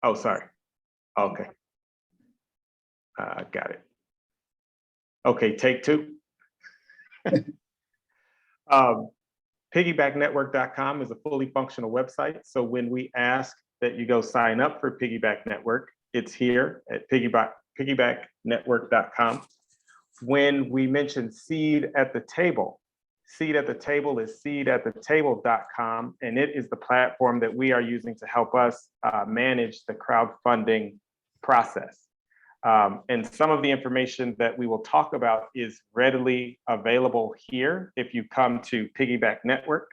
Oh, sorry. Okay. Got it. Okay, take two. Um, piggybacknetwork.com is a fully functional website. So when we ask that you go sign up for Piggyback Network, it's here at piggybacknetwork.com. When we mention seed at the table is seedathetable.com, and it is the platform that we are using to help us manage the crowdfunding process. And some of the information that we will talk about is readily available here if you come to Piggyback Network.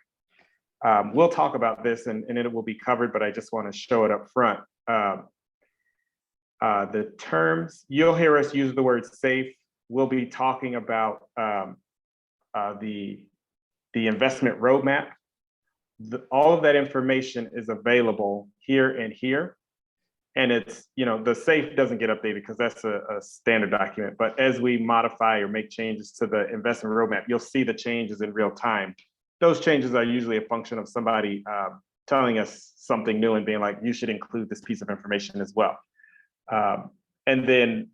We'll talk about this and it will be covered, but I just want to show it up front. The terms, you'll hear us use the word safe. We'll be talking about the investment roadmap. All of that information is available here and here. And it's, the safe doesn't get updated because that's a standard document. But as we modify or make changes to the investment roadmap, you'll see the changes in real time. Those changes are usually a function of somebody telling us something new and being like, you should include this piece of information as well. And then,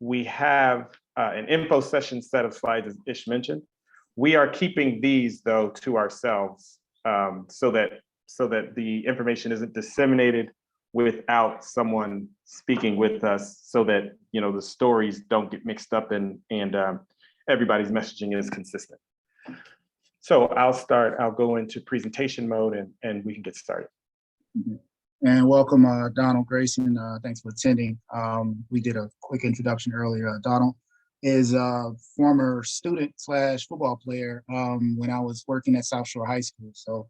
we have an info session set of slides, as Ish mentioned. We are keeping these, though, to ourselves so that the information isn't disseminated without someone speaking with us, so that the stories don't get mixed up and everybody's messaging is consistent. So I'll go into presentation mode and we can get started. Mm-hmm. And welcome, Donald Grayson. Thanks for attending. We did a quick introduction earlier. Donald is a former student / football player when I was working at South Shore High School. So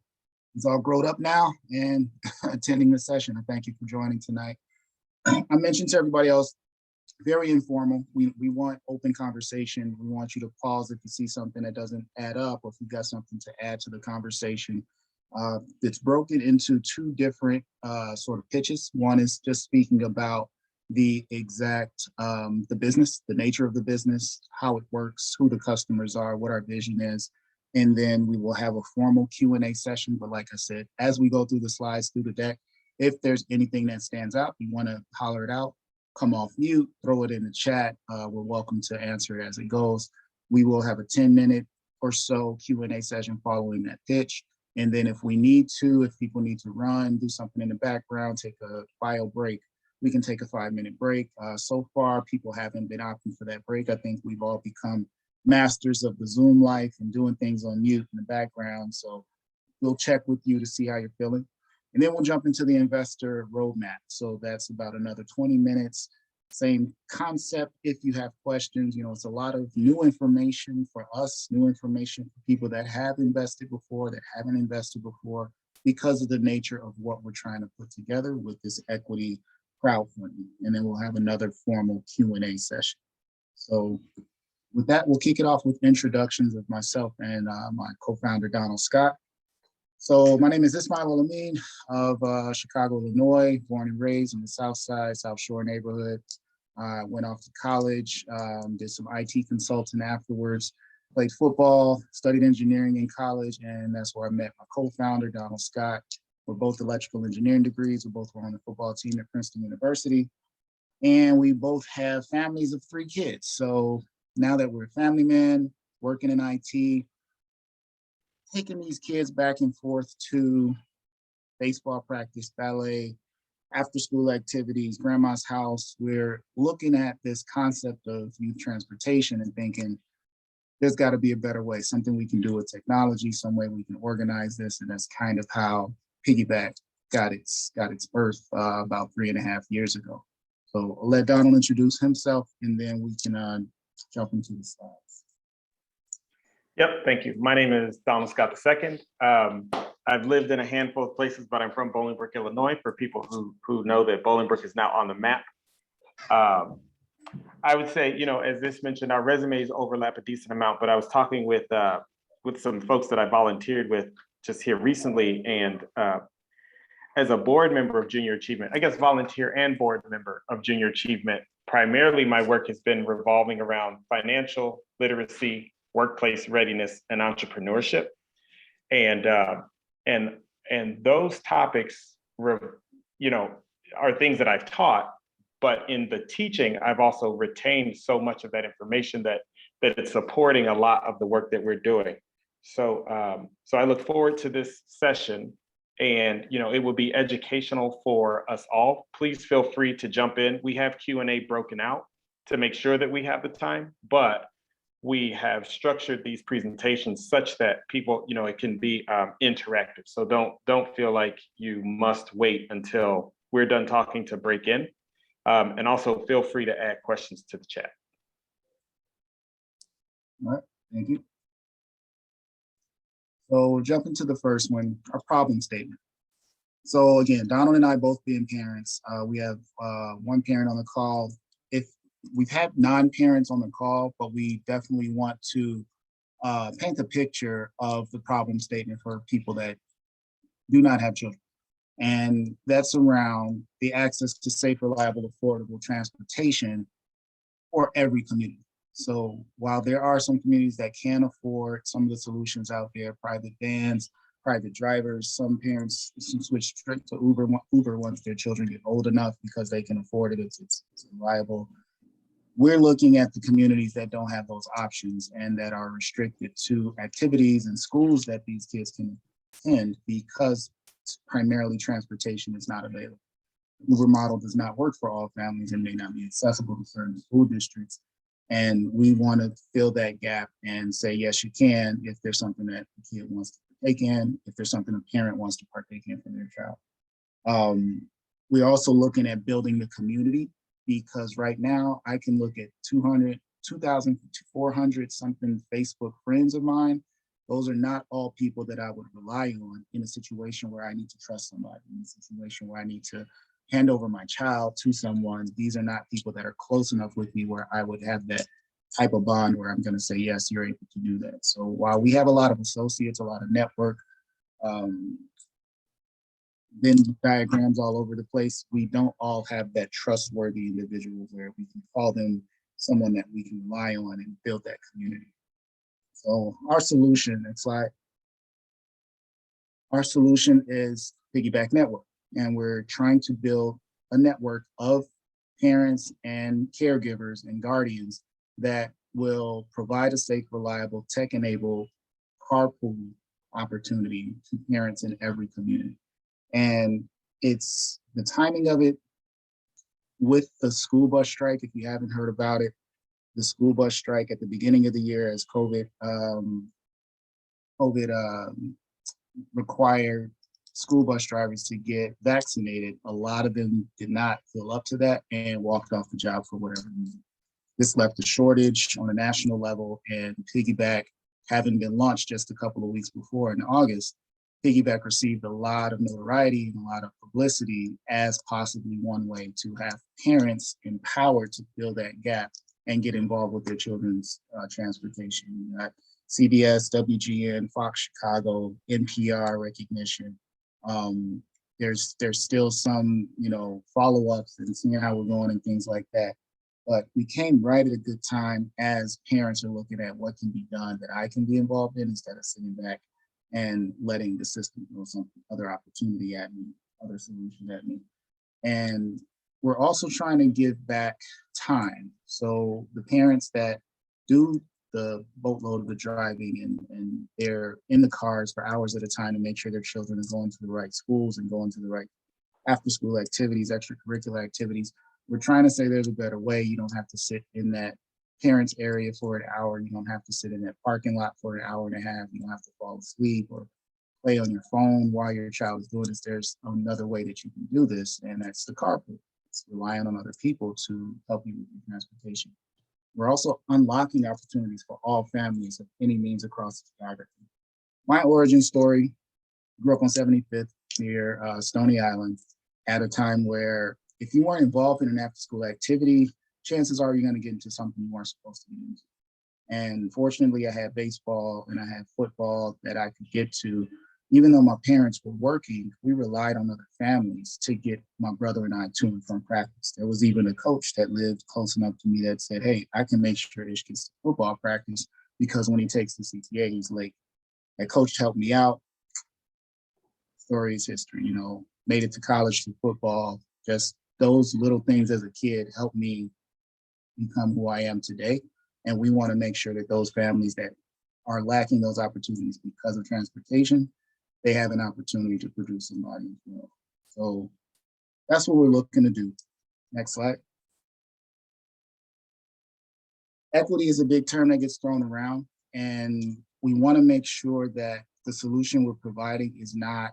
he's all grown up now and attending the session. I thank you for joining tonight. I mentioned to everybody else, very informal. We want open conversation. We want you to pause if you see something that doesn't add up, or if you've got something to add to the conversation. It's broken into two different sort of pitches. One is just speaking about the exact, the business, the nature of the business, how it works, who the customers are, what our vision is. And then we will have a formal Q&A session. But like I said, as we go through the slides, through the deck, if there's anything that stands out, you want to holler it out, come off mute, throw it in the chat. We're welcome to answer it as it goes. We will have a 10-minute or so Q&A session following that pitch. And then if we need to, if people need to run, do something in the background, take a bio break, we can take a 5-minute break. So far, people haven't been opting for that break. I think we've all become masters of the Zoom life and doing things on mute in the background. So we'll check with you to see how you're feeling. And then we'll jump into the investor roadmap. So that's about another 20 minutes. Same concept. If you have questions, it's a lot of new information for us, new information for people that have invested before, that haven't invested before, because of the nature of what we're trying to put together with this equity crowdfunding. And then we'll have another formal Q&A session. So with that, we'll kick it off with introductions of myself and my co-founder, Donald Scott. So my name is Ismail Alameen of Chicago, Illinois, born and raised in the South Side, South Shore neighborhood. I went off to college, did some IT consulting afterwards, played football, studied engineering in college, and that's where I met my co-founder, Donald Scott. We're both electrical engineering degrees. We both were on the football team at Princeton University. And we both have families of 3 kids. So now that we're family men, working in IT, taking these kids back and forth to baseball practice, ballet, after school activities, grandma's house, we're looking at this concept of youth transportation and thinking there's got to be a better way, something we can do with technology, some way we can organize this. And that's kind of how Piggyback got its birth about 3.5 years ago. So I'll let Donald introduce himself and then we can jump into the slides. Yep, thank you. My name is Donald Scott II. I've lived in a handful of places, but I'm from Bolingbrook, Illinois, for people who know that Bolingbrook is now on the map. I would say, as this mentioned, our resumes overlap a decent amount, but I was talking with some folks that I volunteered with just here recently, and as a board member of Junior Achievement, I guess volunteer and board member of Junior Achievement, primarily my work has been revolving around financial literacy, workplace readiness, and entrepreneurship. And those topics, are things that I've taught, but in the teaching, I've also retained so much of that information that it's supporting a lot of the work that we're doing. So so I look forward to this session, and it will be educational for us all. Please feel free to jump in. We have Q&A broken out to make sure that we have the time, but we have structured these presentations such that people, it can be interactive. So don't feel like you must wait until we're done talking to break in. And also feel free to add questions to the chat. All right, thank you. So jumping to the first one, our problem statement. So again, Donald and I both being parents, we have one parent on the call. If we've had non-parents on the call, but we definitely want to paint a picture of the problem statement for people that do not have children. And that's around the access to safe, reliable, affordable transportation for every community. So while there are some communities that can afford some of the solutions out there, private vans, private drivers, some parents switch straight to Uber once their children get old enough because they can afford it, it's reliable. We're looking at the communities that don't have those options and that are restricted to activities and schools that these kids can attend because primarily transportation is not available. Uber model does not work for all families and may not be accessible to certain school districts. And we want to fill that gap and say, yes, you can, if there's something that the kid wants to partake in, if there's something a parent wants to partake in for their child. We're also looking at building the community, because right now I can look at 2,400 something Facebook friends of mine. Those are not all people that I would rely on in a situation where I need to trust somebody, in a situation where I need to hand over my child to someone. These are not people that are close enough with me where I would have that type of bond where I'm going to say, yes, you're able to do that. So while we have a lot of associates, a lot of network, Venn diagrams all over the place, we don't all have that trustworthy individual where we can call them someone that we can rely on and build that community. So our solution, our solution is Piggyback Network. And we're trying to build a network of parents and caregivers and guardians that will provide a safe, reliable, tech-enabled carpool opportunity to parents in every community. And it's the timing of it with the school bus strike. If you haven't heard about it, the school bus strike at the beginning of the year as COVID required school bus drivers to get vaccinated. A lot of them did not feel up to that and walked off the job for whatever reason. This left a shortage on a national level, and Piggyback, having been launched just a couple of weeks before in August, Piggyback received a lot of notoriety and a lot of publicity as possibly one way to have parents empowered to fill that gap and get involved with their children's transportation. You got CBS, WGN, Fox Chicago, NPR recognition. There's still some, follow-ups and seeing how we're going and things like that. But we came right at a good time as parents are looking at what can be done that I can be involved in instead of sitting back and letting the system throw some other opportunity at me, other solution at me. And we're also trying to give back time. So the parents that do the boatload of the driving and they're in the cars for hours at a time to make sure their children are going to the right schools and going to the right after school activities, extracurricular activities. We're trying to say there's a better way. You don't have to sit in that parents area for an hour. You don't have to sit in that parking lot for an hour and a half. You don't have to fall asleep or play on your phone while your child is doing this. There's another way that you can do this, and that's the carpool. It's relying on other people to help you with your transportation. We're also unlocking opportunities for all families of any means across the geography. My origin story, grew up on 75th near Stony Island at a time where if you weren't involved in an after-school activity, chances are you're going to get into something you weren't supposed to be into. And fortunately, I had baseball and I had football that I could get to. Even though my parents were working, we relied on other families to get my brother and I to and from practice. There was even a coach that lived close enough to me that said, hey, I can make sure Ish gets to football practice because when he takes the CTA, he's late. That coach helped me out. Story is history, made it to college through football, Just those little things as a kid helped me become who I am today. And we want to make sure that those families that are lacking those opportunities because of transportation, they have an opportunity to produce somebody as well. So that's what we're looking to do. Next slide. Equity is a big term that gets thrown around, and we want to make sure that the solution we're providing is not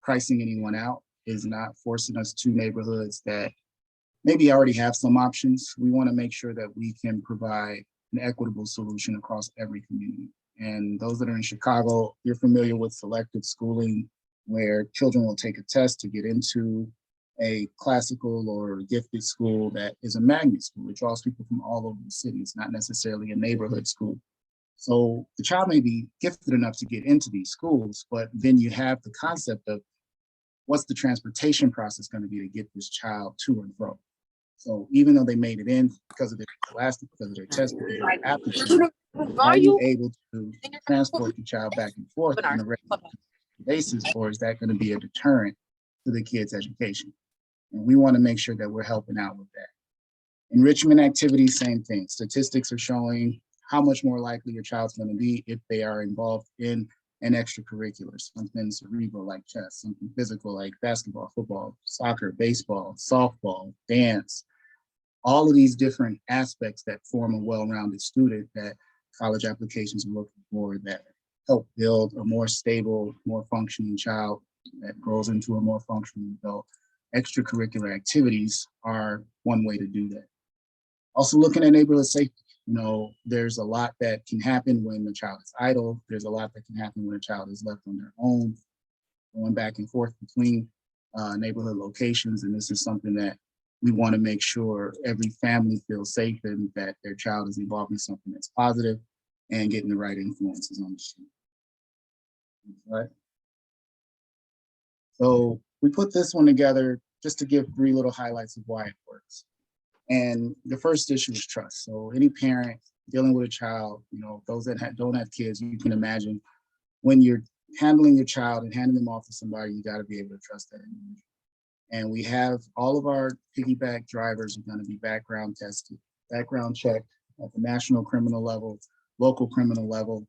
pricing anyone out, is not forcing us to neighborhoods that maybe already have some options. We want to make sure that we can provide an equitable solution across every community. And those that are in Chicago, you're familiar with selective schooling, where children will take a test to get into a classical or gifted school that is a magnet school. It draws people from all over the city. It's not necessarily a neighborhood school. So the child may be gifted enough to get into these schools, but then you have the concept of what's the transportation process going to be to get this child to and from. So even though they made it in because of their scholastic, because of their test, because of their aptitude, are you able to transport the child back and forth on a regular basis, or is that going to be a deterrent to the kid's education? And we want to make sure that we're helping out with that. Enrichment activities, same thing. Statistics are showing how much more likely your child's going to be if they are involved in an extracurricular, something cerebral like chess, something physical like basketball, football, soccer, baseball, softball, dance, all of these different aspects that form a well-rounded student that college applications are looking for, that help build a more stable, more functioning child that grows into a more functioning adult. Extracurricular activities are one way to do that. Also looking at neighborhood safety. You know, there's a lot that can happen when the child is idle. There's a lot that can happen when a child is left on their own, going back and forth between neighborhood locations. And this is something that we want to make sure every family feels safe and that their child is involved in something that's positive and getting the right influences on the street. Right. So we put this one together just to give 3 little highlights of why it works. And the first issue is trust. So any parent dealing with a child, you know, those that don't have kids, you can imagine when you're handling your child and handing them off to somebody, you got to be able to trust that individual. And we have all of our piggyback drivers are going to be background tested, background checked at the national criminal level, local criminal level,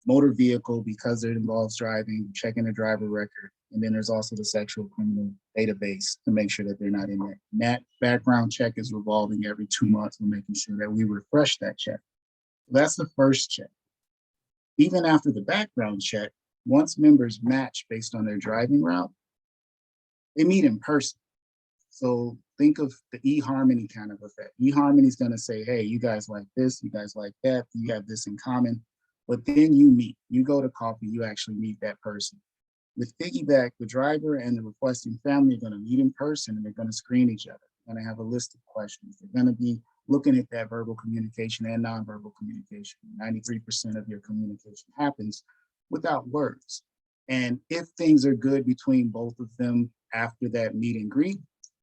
motor vehicle because it involves driving, checking the driver record. And then there's also the sexual criminal database to make sure that they're not in there. And that background check is revolving every 2 months. We're making sure that we refresh that check. So that's the first check. Even after the background check, once members match based on their driving route, they meet in person. So think of the eHarmony kind of effect. eHarmony is going to say, hey, you guys like this, you guys like that, you have this in common. But then you meet, you go to coffee, you actually meet that person. With Piggyback, the driver and the requesting family are going to meet in person and they're going to screen each other. They're going to have a list of questions. They're going to be looking at that verbal communication and nonverbal communication. 93% of your communication happens without words. And if things are good between both of them after that meet and greet,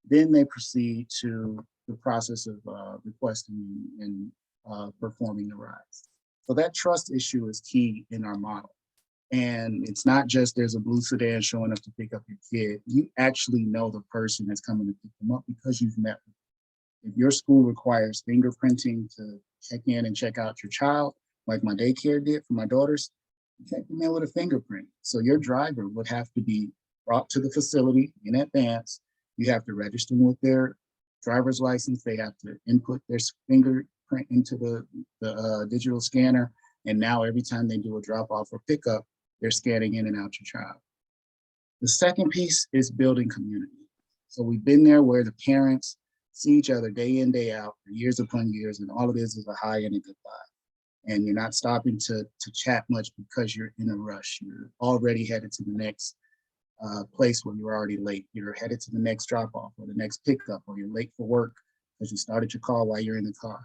then they proceed to the process of requesting and performing the rides. So that trust issue is key in our model. And it's not just there's a blue sedan showing up to pick up your kid. You actually know the person that's coming to pick them up because you've met them. If your school requires fingerprinting to check in and check out your child, like my daycare did for my daughters, you can't come in with a fingerprint. So your driver would have to be brought to the facility in advance. You have to register them with their driver's license. They have to input their fingerprint into the digital scanner. And now every time they do a drop off or pickup, they're scanning in and out your child. The second piece is building community. So we've been there where the parents see each other day in, day out for years upon years, and all it is a hi and a goodbye. And you're not stopping to chat much because you're in a rush. You're already headed to the next place where you're already late. You're headed to the next drop off or the next pickup, or you're late for work because you started your call while you're in the car.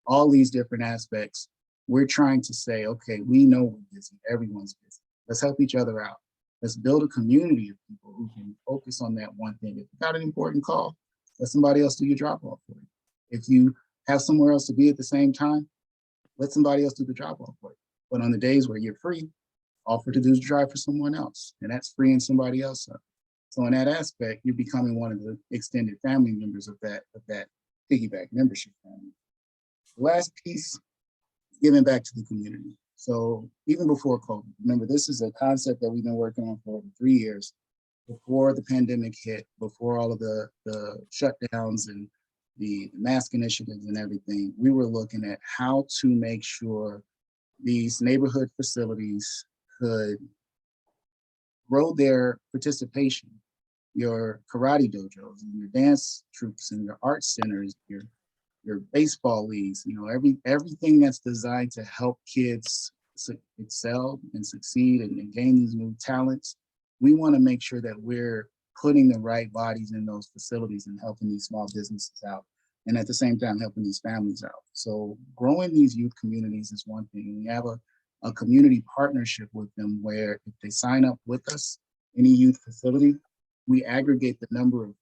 All these different aspects, we're trying to say, okay, we know we're busy, everyone's busy. Let's help each other out. Let's build a community of people who can focus on that one thing. If you got an important call, let somebody else do your drop off for you. If you have somewhere else to be at the same time, let somebody else do the drop off for you. But on the days where you're free, offer to do the drive for someone else, and that's freeing somebody else up. So in that aspect, you're becoming one of the extended family members of that piggyback membership family. The last piece, giving back to the community. So even before COVID, remember, this is a concept that we've been working on for over 3 years. Before the pandemic hit, before all of the shutdowns and the mask initiatives and everything, we were looking at how to make sure these neighborhood facilities could grow their participation, your karate dojos and your dance troops and your art centers, your baseball leagues, you know, everything that's designed to help kids excel and succeed and gain these new talents. We want to make sure that we're putting the right bodies in those facilities and helping these small businesses out, and at the same time helping these families out. So growing these youth communities is one thing. We have a community partnership with them where if they sign up with us, any youth facility, we aggregate the number of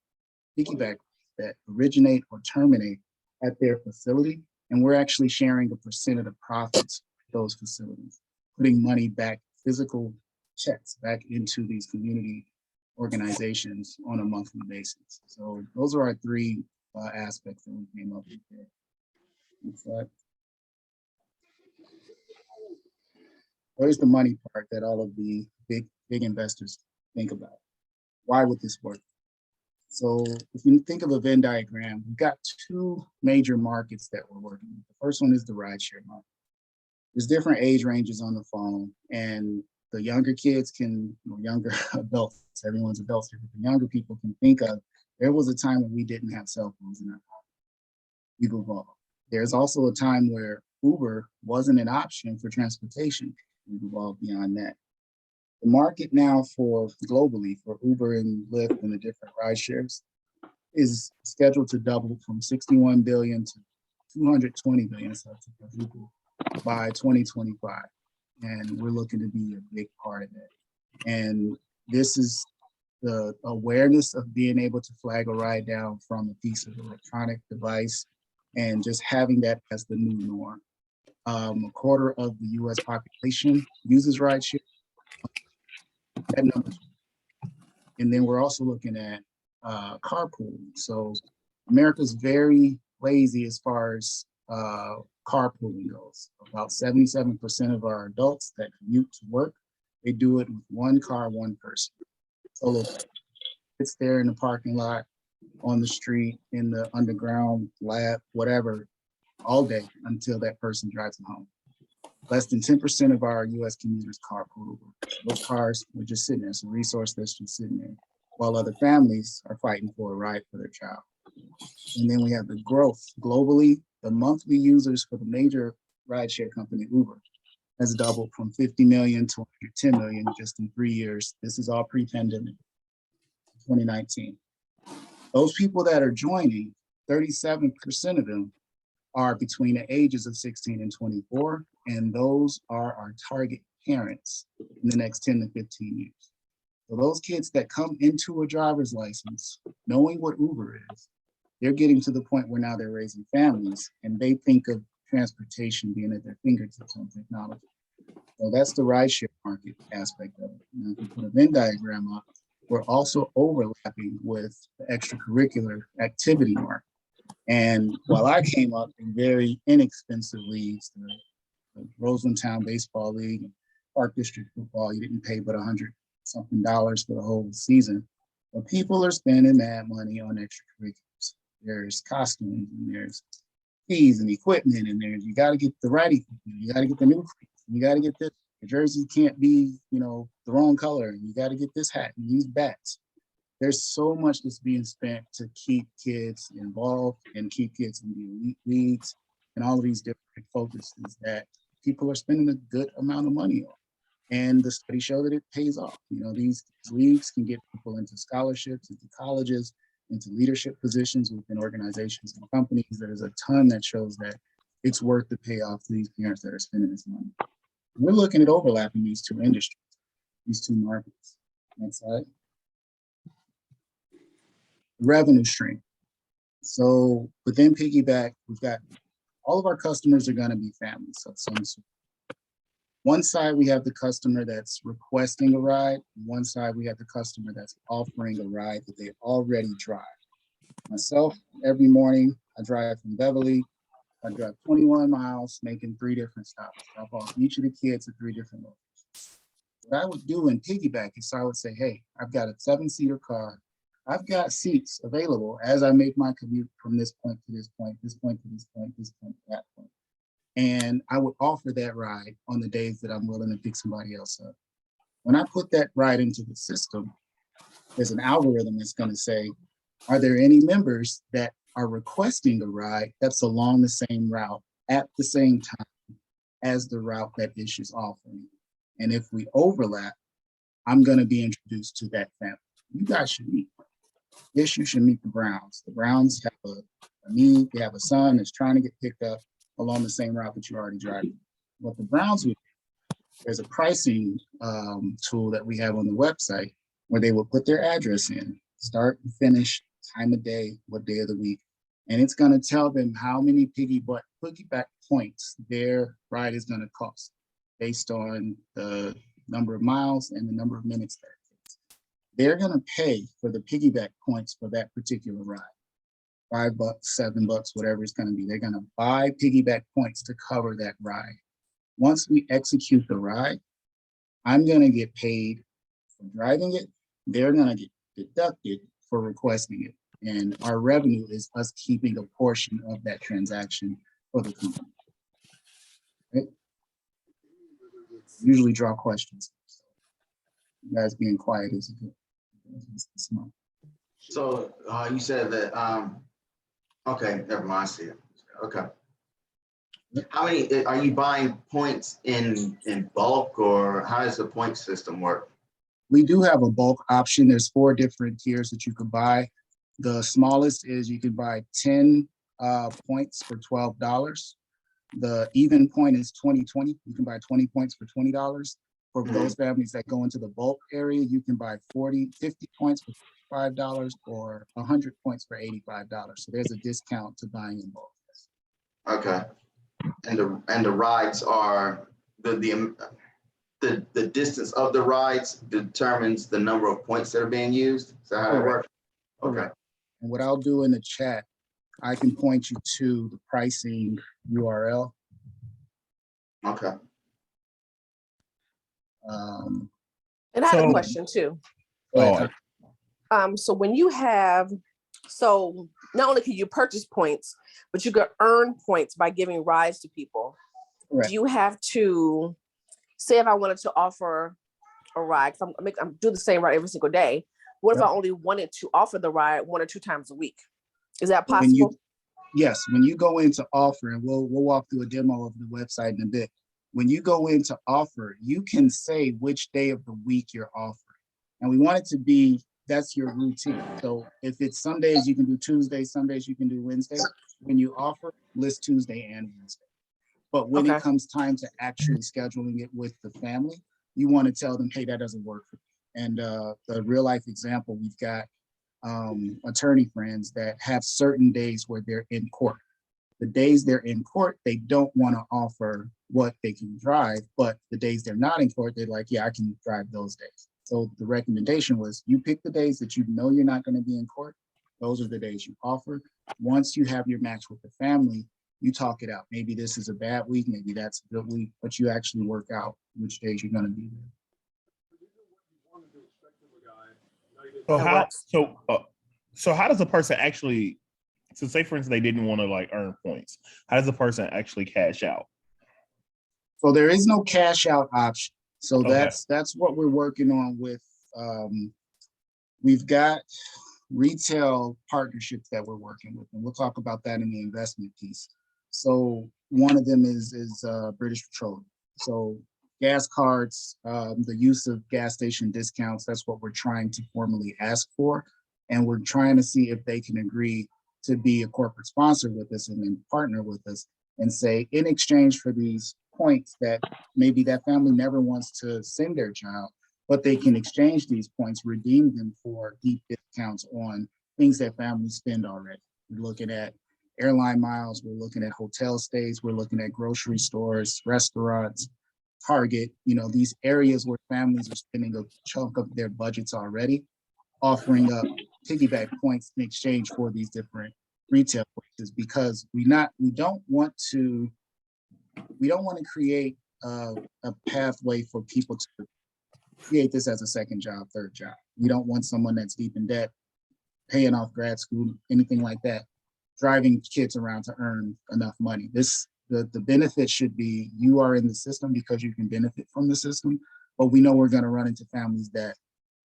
piggyback that originate or terminate at their facility, and we're actually sharing a percent of the profits of those facilities, putting money back, physical checks back into these community organizations on a monthly basis. So those are our three aspects that we came up with there. Next slide. Where's the money part that all of the big investors think about? Why would this work? So if you think of a Venn diagram, we've got two major markets that we're working with. The first one is the rideshare market. There's different age ranges on the phone, and the younger kids can, younger adults, everyone's adults here, but the younger people can think of, there was a time when we didn't have cell phones in our home. We've evolved. There's also a time where Uber wasn't an option for transportation. We've evolved beyond that. The market now for globally for Uber and Lyft and the different ride shares is scheduled to double from 61 billion to 220 billion, so to quadruple by 2025. And we're looking to be a big part of that. And this is the awareness of being able to flag a ride down from a piece of electronic device and just having that as the new norm. A quarter of the US population uses rideshare. That number. And then we're also looking at carpooling. So America's very lazy as far as carpooling goes. About 77% of our adults that commute to work, they do it with one car, one person. So it's there in the parking lot, on the street, in the underground lab, whatever, all day until that person drives them home. Less than 10% of our US commuters carpool. Those cars were just sitting there. It's a resource that's just sitting there, while other families are fighting for a ride for their child. And then we have the growth. Globally, the monthly users for the major rideshare company, Uber, has doubled from 50 million to 110 million just in 3 years. This is all pre-pandemic, 2019. Those people that are joining, 37% of them are between the ages of 16 and 24, and those are our target parents in the next 10 to 15 years. So those kids that come into a driver's license, knowing what Uber is, they're getting to the point where now they're raising families and they think of transportation being at their fingertips on technology. So that's the rideshare market aspect of it. Now, if you put a Venn diagram up, we're also overlapping with the extracurricular activity market. And while I came up in very inexpensive leagues, the Roseland Town Baseball League, Park District Football, you didn't pay but $100-something for the whole season. But people are spending that money on extracurriculars. There's costumes and there's fees and equipment, and there's, you got to get the right equipment, you got to get the new cleats, you got to get this. The jersey can't be, the wrong color. You got to get this hat and these bats. There's so much that's being spent to keep kids involved and keep kids in the elite leagues and all of these different focuses that people are spending a good amount of money on. And the studies show that it pays off. These leagues can get people into scholarships, into colleges, into leadership positions within organizations and companies. There's a ton that shows that it's worth the payoff to these parents that are spending this money. We're looking at overlapping these two industries, these two markets. Next slide. Revenue stream. So within Piggyback, we've got all of our customers are going to be families of some sort. One side, we have the customer that's requesting a ride. One side, we have the customer that's offering a ride that they already drive. Myself, every morning, I drive from Beverly. I drive 21 miles, making 3 different stops. Drop off each of the kids at 3 different locations. What I would do in piggyback is I would say, hey, I've got a 7-seater car. I've got seats available as I make my commute from this point to this point, this point to this point, this point to that point. And I would offer that ride on the days that I'm willing to pick somebody else up. When I put that ride into the system, there's an algorithm that's going to say, are there any members that are requesting a ride that's along the same route at the same time as the route that Ish is offering? And if we overlap, I'm going to be introduced to that family. You guys should meet. Ish, you should meet the Browns. The Browns have a need. They have a son that's trying to get picked up along the same route that you're already driving. What the Browns would do, there's a pricing tool that we have on the website where they will put their address in, start and finish, time of day, what day of the week, and it's going to tell them how many piggyback points their ride is going to cost based on the number of miles and the number of minutes that it takes. They're going to pay for the piggyback points for that particular ride. $5, $7, whatever it's going to be. They're going to buy piggyback points to cover that ride. Once we execute the ride, I'm going to get paid for driving it. They're going to get deducted for requesting it. And our revenue is us keeping a portion of that transaction for the company. Right? Usually draw questions. You guys being quiet is good. So you said that, okay, never mind, I see it. Okay. How many, are you buying points in bulk, or how does the point system work? We do have a bulk option. There's 4 different tiers that you can buy. The smallest is you can buy 10 points for $12. The even point is 20. You can buy 20 points for $20. For those families that go into the bulk area, you can buy 50 points for $5 or 100 points for $85. So there's a discount to buying in bulk. Okay. And the rides are the distance of the rides determines the number of points that are being used. Is that how it works? Okay. And what I'll do in the chat, I can point you to the pricing URL. Okay. Um, And I had a question too. So when you have, so not only can you purchase points, but you can earn points by giving rides to people. Correct. Do you have to, say if I wanted to offer a ride, 'cause I'm doing the same ride every single day. What if I only wanted to offer the ride 1 or 2 times a week? Is that possible? Yes, when you go into offer, and we'll walk through a demo of the website in a bit. When you go into offer, you can say which day of the week you're offering. And we want it to be, that's your routine. So if it's some days you can do Tuesday, some days you can do Wednesday. When you offer, list Tuesday and Wednesday. But when it comes time to actually scheduling it with the family, you want to tell them, hey, that doesn't work for me. And the real life example, we've got attorney friends that have certain days where they're in court. The days they're in court, they don't want to offer what they can drive, but the days they're not in court, they're like, yeah, I can drive those days. So the recommendation was you pick the days that you know you're not going to be in court. Those are the days you offer. Once you have your match with the family, you talk it out. Maybe this is a bad week, maybe that's a good week, but you actually work out which days you're going to be there. So how does a person actually, so say for instance, they didn't want to like earn points. How does a person actually cash out? So there is no cash out option. So that's what we're working on with, we've got retail partnerships that we're working with, and we'll talk about that in the investment piece. So one of them is British Petroleum. So gas cards, the use of gas station discounts, that's what we're trying to formally ask for. And we're trying to see if they can agree to be a corporate sponsor with us and then partner with us and say, in exchange for these points that maybe that family never wants to send their child, but they can exchange these points, redeem them for deep discounts on things that families spend already. We're looking at airline miles, we're looking at hotel stays, we're looking at grocery stores, restaurants, target, these areas where families are spending a chunk of their budgets already, offering up piggyback points in exchange for these different retail places, because we don't want to create a pathway for people to create this as a second job, third job. We don't want someone that's deep in debt, paying off grad school, anything like that, driving kids around to earn enough money. The benefit should be you are in the system because you can benefit from the system, but we know we're going to run into families that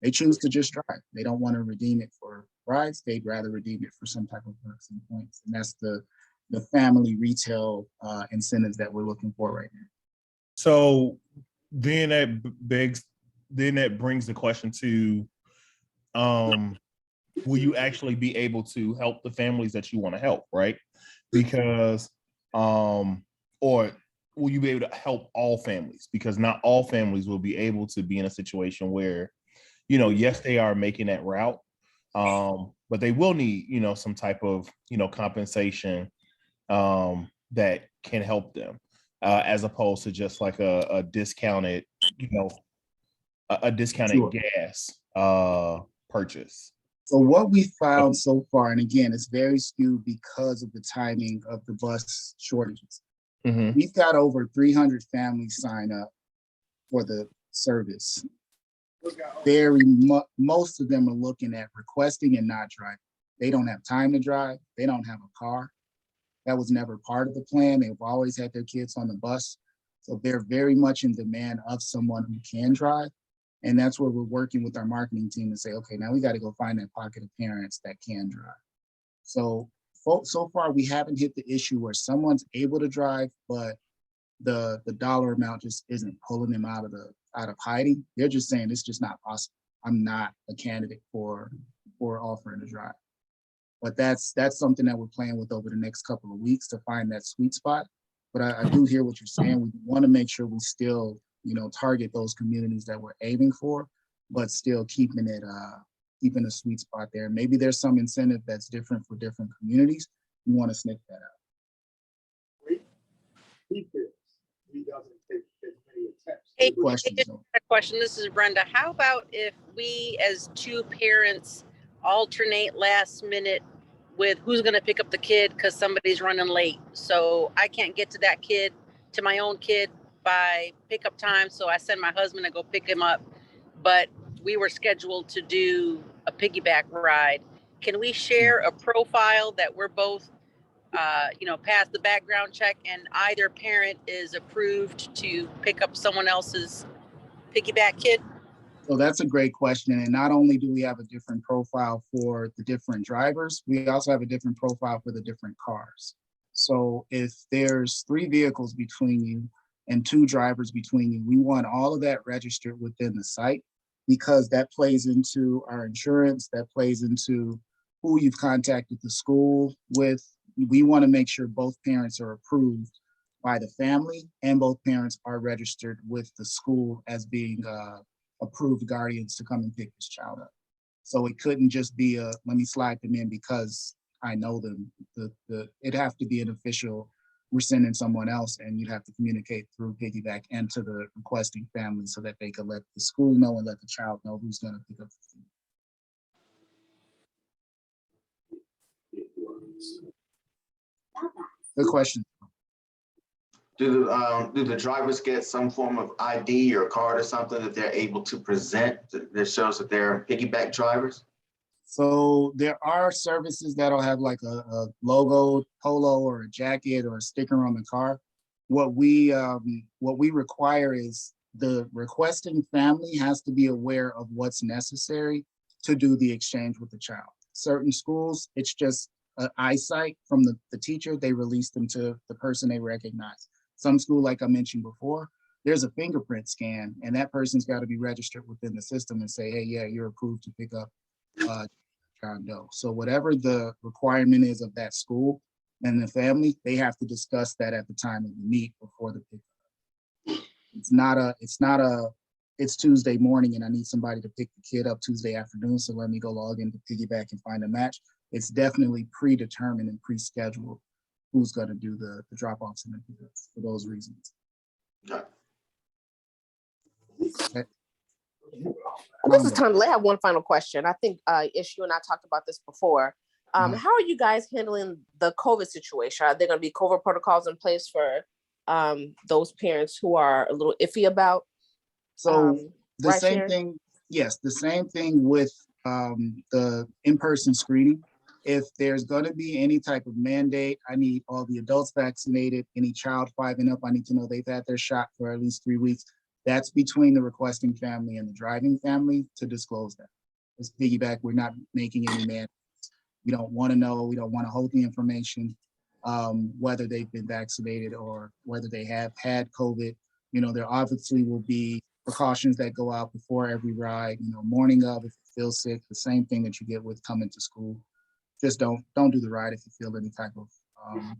they choose to just drive. They don't want to redeem it for rides. They'd rather redeem it for some type of perks and points. And that's the family retail incentives that we're looking for right now. So then that brings the question to, will you actually be able to help the families that you want to help, right? Because, or will you be able to help all families? Because not all families will be able to be in a situation where, yes, they are making that route, but they will need, some type of, compensation that can help them, as opposed to just like a discounted, a discounted Sure. gas purchase. So what we found so far, and again, it's very skewed because of the timing of the bus shortages. Mm-hmm. We've got over 300 families sign up for the service. Most of them are looking at requesting and not driving. They don't have time to drive. They don't have a car. That was never part of the plan. They've always had their kids on the bus. So they're very much in demand of someone who can drive. And that's where we're working with our marketing team to say, okay, now we got to go find that pocket of parents that can drive. So far, we haven't hit the issue where someone's able to drive, but the dollar amount just isn't pulling them out of hiding. They're just saying it's just not possible. I'm not a candidate for offering to drive. But that's something that we're playing with over the next couple of weeks to find that sweet spot. But I do hear what you're saying. We want to make sure we still, target those communities that we're aiming for, but still keeping a sweet spot there. Maybe there's some incentive that's different for different communities. We want to sniff that out. Hey, Good question, just so. a question. This is Brenda. How about if we, as two parents, alternate last minute with who's going to pick up the kid because somebody's running late? So I can't get to my own kid by pickup time. So I send my husband to go pick him up. But we were scheduled to do a piggyback ride. Can we share a profile that we're both, pass the background check and either parent is approved to pick up someone else's piggyback kid? So that's a great question. And not only do we have a different profile for the different drivers, we also have a different profile for the different cars. So if there's 3 vehicles between you and 2 drivers between you, we want all of that registered within the site, because that plays into our insurance, that plays into who you've contacted the school with. We want to make sure both parents are approved by the family and both parents are registered with the school as being approved guardians to come and pick this child up. So it couldn't just be let me slide them in because I know them. It'd have to be an official, we're sending someone else, and you'd have to communicate through piggyback and to the requesting family so that they could let the school know and let the child know who's going to pick up the kid. Good question. Do the drivers get some form of ID or card or something that they're able to present that shows that they're piggyback drivers? So there are services that'll have like a logo, polo, or a jacket or a sticker on the car. What we require is the requesting family has to be aware of what's necessary to do the exchange with the child. Certain schools, it's just an eyesight from the teacher. They release them to the person they recognize. Some school, like I mentioned before, there's a fingerprint scan, and that person's got to be registered within the system and say, hey, yeah, you're approved to pick up John Doe. So whatever the requirement is of that school and the family, they have to discuss that at the time of the meet before the pickup. It's Tuesday morning and I need somebody to pick the kid up Tuesday afternoon, so let me go log into Piggyback and find a match. It's definitely predetermined and pre-scheduled who's going to do the drop-offs and the pickups for those reasons. Okay. This is Tom. I have one final question. I think Ish, you and I talked about this before. How are you guys handling the COVID situation? Are there going to be COVID protocols in place for those parents who are a little iffy about? So the ride same sharing? thing, yes, the same thing with the in-person screening. If there's gonna be any type of mandate, I need all the adults vaccinated, any child 5 and up, I need to know they've had their shot for at least 3 weeks. That's between the requesting family and the driving family to disclose that. Let's piggyback, we're not making any mandates. We don't wanna know, we don't wanna hold the information, whether they've been vaccinated or whether they have had COVID. You know, there obviously will be precautions that go out before every ride, you know, morning of, if you feel sick, the same thing that you get with coming to school. Just don't do the ride if you feel any type of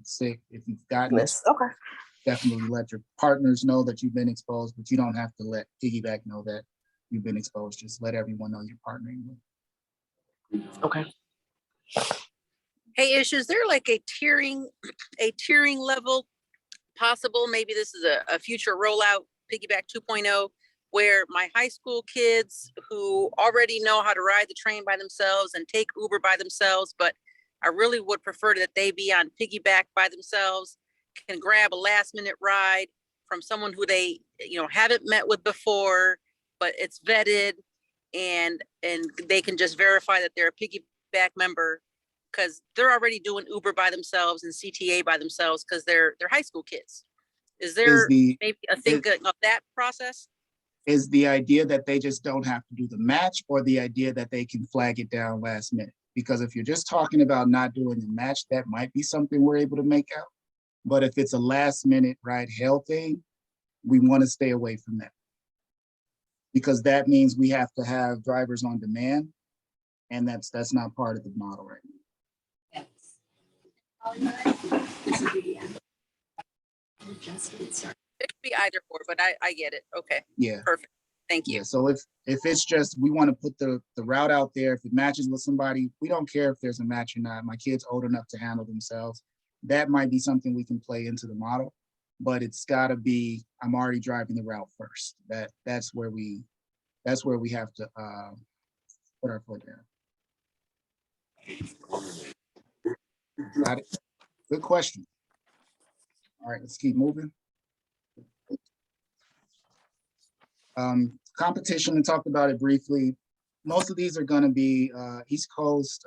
sick. If you've gotten it, Okay. definitely let your partners know that you've been exposed, but you don't have to let piggyback know that you've been exposed. Just let everyone know you're partnering with. Okay. Hey, Ish, is there like a tiering level possible? Maybe this is a future rollout, piggyback 2.0, where my high school kids who already know how to ride the train by themselves and take Uber by themselves, but I really would prefer that they be on piggyback by themselves, can grab a last minute ride from someone who they, haven't met with before, but it's vetted, and they can just verify that they're a piggyback member because they're already doing Uber by themselves and CTA by themselves because they're high school kids. Is there maybe a think of that process? Is the idea that they just don't have to do the match, or the idea that they can flag it down last minute? Because if you're just talking about not doing the match, that might be something we're able to make out. But if it's a last minute ride hail thing, we want to stay away from that. Because that means we have to have drivers on demand, and that's not part of the model right now. It could be either or, but I get it. Okay. Yeah. Perfect. Thank you. Yeah. So if it's just, we want to put the route out there, if it matches with somebody, we don't care if there's a match or not. My kid's old enough to handle themselves. That might be something we can play into the model, but it's got to be, I'm already driving the route first. That's where we have to put our foot down. Got it. Good question. All right, let's keep moving. Competition, and talked about it briefly. Most of these are going to be East Coast.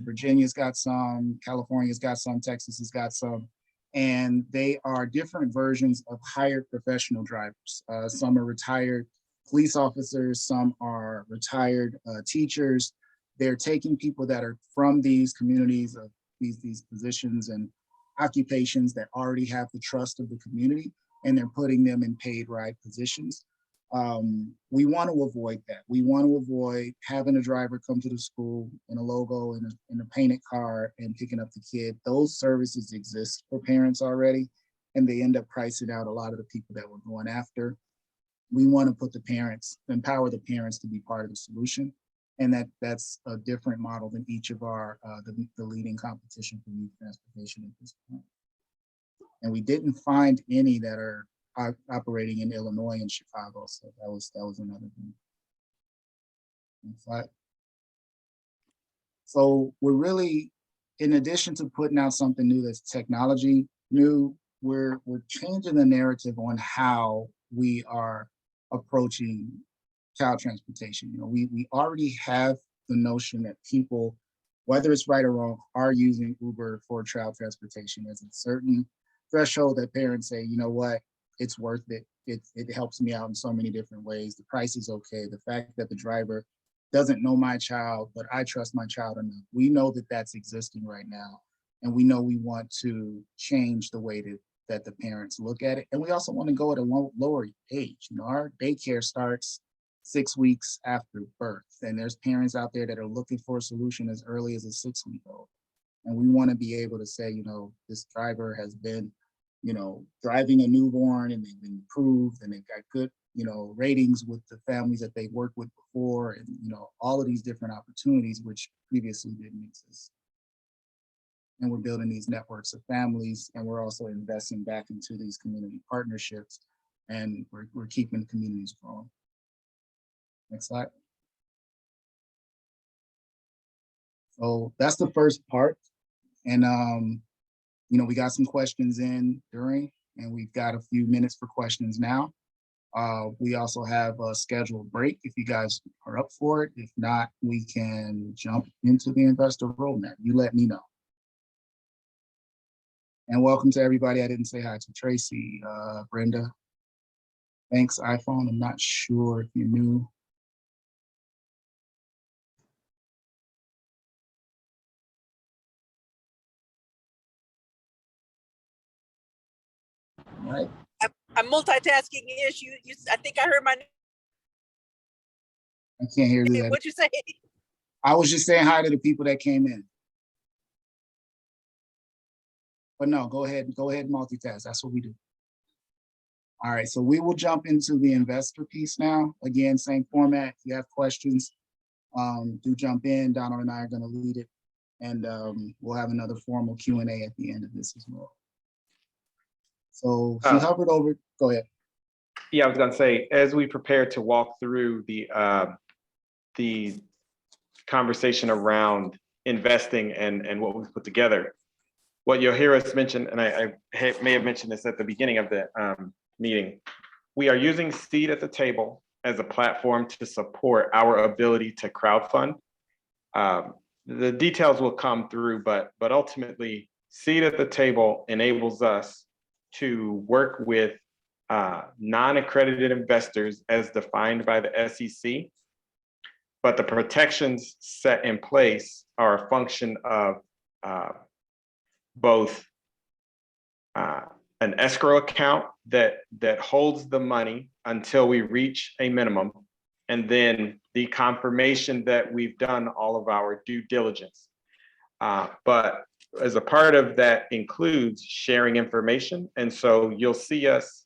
Virginia's got some, California's got some, Texas has got some, and they are different versions of hired professional drivers. Some are retired police officers, some are retired teachers. They're taking people that are from these communities of these positions and occupations that already have the trust of the community, and they're putting them in paid ride positions. We want to avoid that. We want to avoid having a driver come to the school in a logo in a painted car and picking up the kid. Those services exist for parents already, and they end up pricing out a lot of the people that we're going after. We want to put the parents, empower the parents to be part of the solution. And that's a different model than each of our, the leading competition for youth transportation at this point. And we didn't find any that are operating in Illinois and Chicago. So that was another thing. So we're really, in addition to putting out something new that's technology new, we're changing the narrative on how we are approaching child transportation. You know, we already have the notion that people, whether it's right or wrong, are using Uber for child transportation. There's a certain threshold that parents say, you know what, it's worth it. It helps me out in so many different ways. The price is okay. The fact that the driver doesn't know my child, but I trust my child enough. We know that that's existing right now. And we know we want to change the way that the parents look at it. And we also want to go at a lower age. You know, our daycare starts 6 weeks after birth. And there's parents out there that are looking for a solution as early as a 6-week-old. And we want to be able to say, you know, this driver has been, you know, driving a newborn, and they've been approved, and they've got good, you know, ratings with the families that they worked with before, and, you know, all of these different opportunities which previously didn't exist. And we're building these networks of families, and we're also investing back into these community partnerships, and we're keeping the communities growing. Next slide. So that's the first part. And, we got some questions in during, and we've got a few minutes for questions now. We also have a scheduled break if you guys are up for it. If not, we can jump into the investor roadmap. You let me know. And welcome to everybody. I didn't say hi to Tracy, Brenda. Thanks, iPhone. I'm not sure if you knew. All right. I'm multitasking ish. I think I heard my I can't hear you. name. What'd you say? I was just saying hi to the people that came in. But no, go ahead and multitask. That's what we do. All right, so we will jump into the investor piece now. Again, same format. If you have questions, do jump in. Donald and I are going to lead it, and we'll have another formal Q&A at the end of this as well. So she hovered over. Go ahead. Yeah, I was going to say, as we prepare to walk through the conversation around investing and what we've put together, what you'll hear us mention, and I may have mentioned this at the beginning of the meeting, we are using Seed at the Table as a platform to support our ability to crowdfund. The details will come through, but ultimately, Seed at the Table enables us to work with non-accredited investors as defined by the SEC, but the protections set in place are a function of both an escrow account that holds the money until we reach a minimum, and then the confirmation that we've done all of our due diligence. But as a part of that includes sharing information. And so you'll see us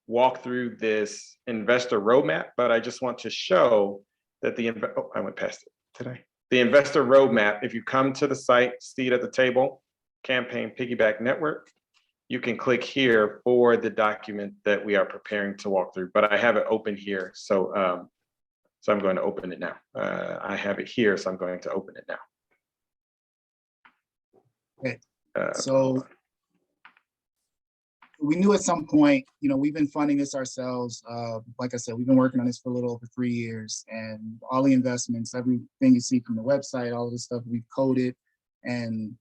walk through this investor roadmap, but I just want to show that I went past it today. The investor roadmap, if you come to the site, Seed at the Table, Campaign Piggyback Network, you can click here for the document that we are preparing to walk through, but I have it open here. So, so I'm going to open it now. I have it here, so I'm going to open it now. Okay. So we knew at some point, we've been funding this ourselves. Like I said, we've been working on this for a little over 3 years, and all the investments, everything you see from the website, all of the stuff we've coded and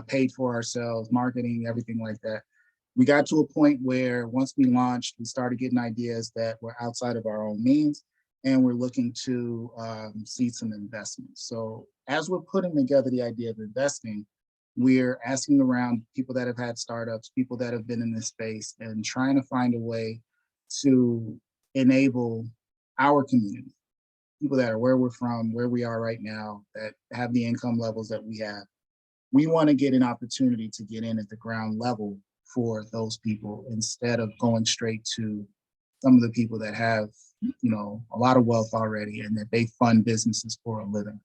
paid for ourselves, marketing, everything like that. We got to a point where once we launched, we started getting ideas that were outside of our own means, and we're looking to seed some investments. So as we're putting together the idea of investing, we're asking around people that have had startups, people that have been in this space, and trying to find a way to enable our community, people that are where we're from, where we are right now, that have the income levels that we have. We want to get an opportunity to get in at the ground level for those people instead of going straight to some of the people that have, a lot of wealth already and that they fund businesses for a living.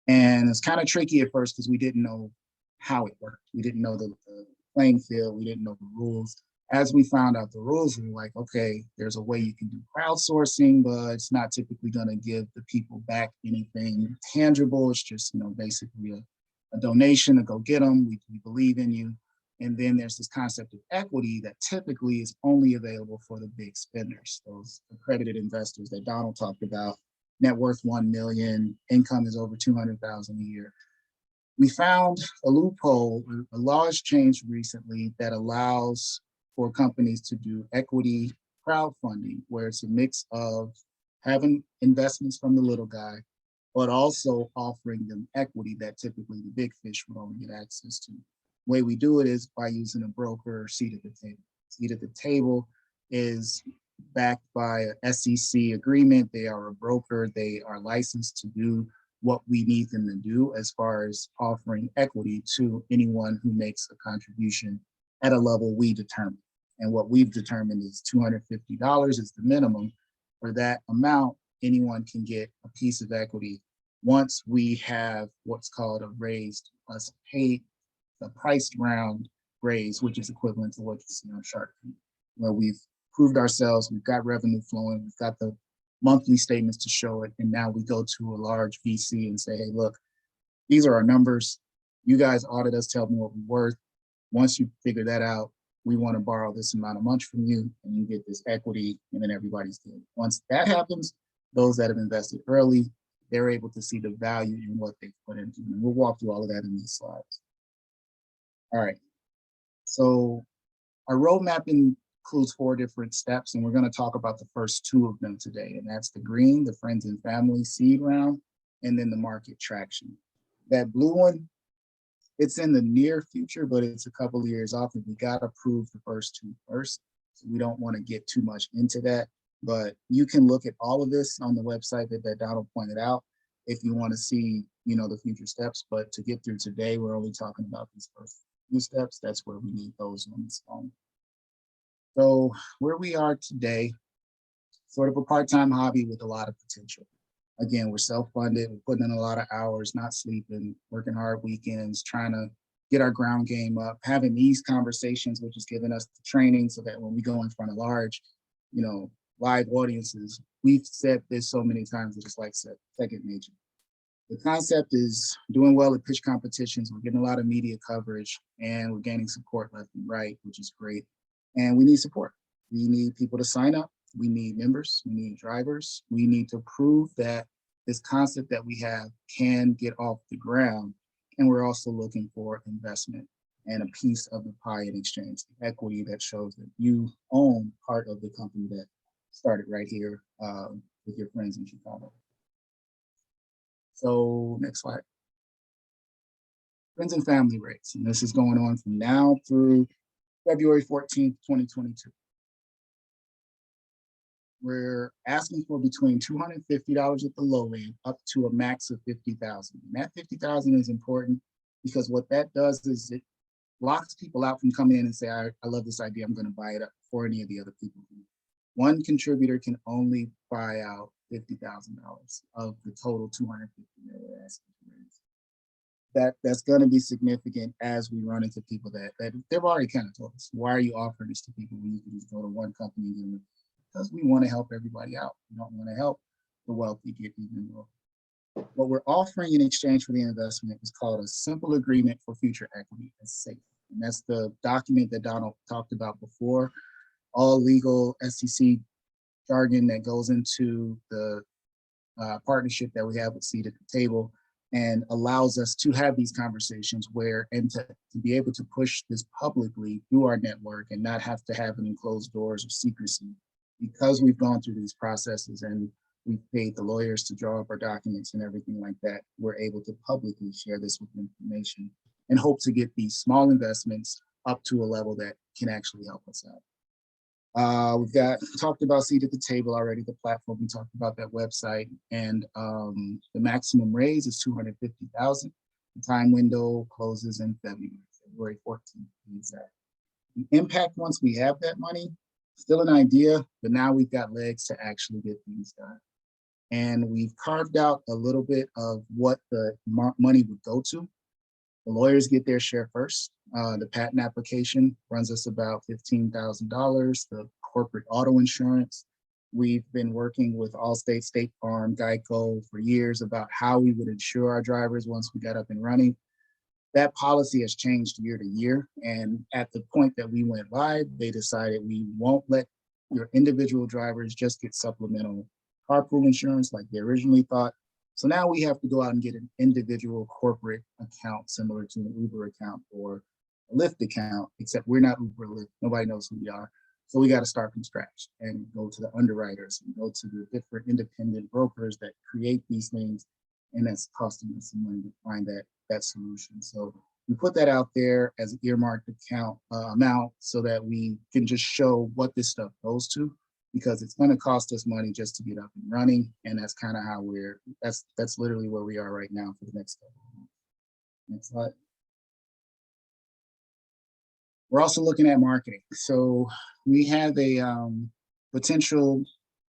And it's kind of tricky at first because we didn't know how it worked. We didn't know the playing field. We didn't know the rules. As we found out the rules, we were like, okay, there's a way you can do crowdsourcing, but it's not typically going to give the people back anything tangible. It's just, basically a donation to go get them. We believe in you. And then there's this concept of equity that typically is only available for the big spenders, those accredited investors that Donald talked about, net worth 1 million, income is over 200,000 a year. We found a loophole. A law has changed recently that allows for companies to do equity crowdfunding, where it's a mix of having investments from the little guy, but also offering them equity that typically the big fish would only get access to. The way we do it is by using a broker, Seed at the Table. Seed at the Table is backed by a SEC agreement. They are a broker. They are licensed to do what we need them to do as far as offering equity to anyone who makes a contribution at a level we determine. And what we've determined is $250 is the minimum. For that amount, anyone can get a piece of equity once we have what's called a raised plus paid, a priced round raise, which is equivalent to what you see on Shark Tank, where we've proved ourselves, we've got revenue flowing, we've got the monthly statements to show it. And now we go to a large VC and say, hey, look, these are our numbers. You guys audit us, tell me what we're worth. Once you figure that out, we want to borrow this amount of money from you and you get this equity and then everybody's good. Once that happens, those that have invested early, they're able to see the value in what they put into. And we'll walk through all of that in these slides. All right. So our roadmap includes 4 different steps, and we're going to talk about the first 2 of them today. And that's the green, the friends and family seed round, and then the market traction. That blue one, it's in the near future, but it's a couple of years off, and we got to prove the first 2 first. So we don't want to get too much into that, but you can look at all of this on the website that Donald pointed out if you want to see, you know, the future steps. But to get through today, we're only talking about these first few steps. That's where we need those on this phone. So where we are today, sort of a part-time hobby with a lot of potential. Again, we're self-funded, we're putting in a lot of hours, not sleeping, working hard weekends, trying to get our ground game up, having these conversations, which has given us the training so that when we go in front of large, you know, live audiences, we've said this so many times, it's like second nature. The concept is doing well at pitch competitions. We're getting a lot of media coverage and we're gaining support left and right, which is great. And we need support. We need people to sign up. We need members, we need drivers. We need to prove that this concept that we have can get off the ground. And we're also looking for investment and a piece of the pie in exchange, the equity that shows that you own part of the company that started right here with your friends in Chicago. So next slide. Friends and family rates, and this is going on from now through February 14th, 2022. We're asking for between $250 at the low end up to a max of $50,000. And that $50,000 is important because what that does is it locks people out from coming in and say, I love this idea, I'm gonna buy it up for any of the other people. One contributor can only buy out $50,000 of the total $250 that we're asking to raise. That's gonna be significant as we run into people that they've already kind of told us, why are you offering this to people when you can just go to one company and get them? Because we want to help everybody out. We don't want to help the wealthy get even more. What we're offering in exchange for the investment is called a simple agreement for future equity as SAFE. And that's the document that Donald talked about before. All legal SEC jargon that goes into the partnership that we have with Seat at the Table and allows us to have these conversations where, and to be able to push this publicly through our network and not have to have it in closed doors or secrecy. Because we've gone through these processes and we've paid the lawyers to draw up our documents and everything like that, we're able to publicly share this with information and hope to get these small investments up to a level that can actually help us out. We've talked about Seat at the Table already, the platform, we talked about that website, and the maximum raise is $250,000. The time window closes in February 14th. The impact once we have that money, still an idea, but now we've got legs to actually get things done. And we've carved out a little bit of what the money would go to. The lawyers get their share first. The patent application runs us about $15,000. The corporate auto insurance. We've been working with Allstate, State Farm, Geico for years about how we would insure our drivers once we got up and running. That policy has changed year to year. And at the point that we went live, they decided we won't let your individual drivers just get supplemental carpool insurance like they originally thought. So now we have to go out and get an individual corporate account similar to an Uber account or a Lyft account, except we're not Uber or Lyft. Nobody knows who we are. So we got to start from scratch and go to the underwriters and go to the different independent brokers that create these things. And that's costing us some money to find that solution. So we put that out there as an earmarked amount so that we can just show what this stuff goes to, because it's going to cost us money just to get up and running. And that's kind of how that's literally where we are right now for the next couple of months. Next slide. We're also looking at marketing. So we have a potential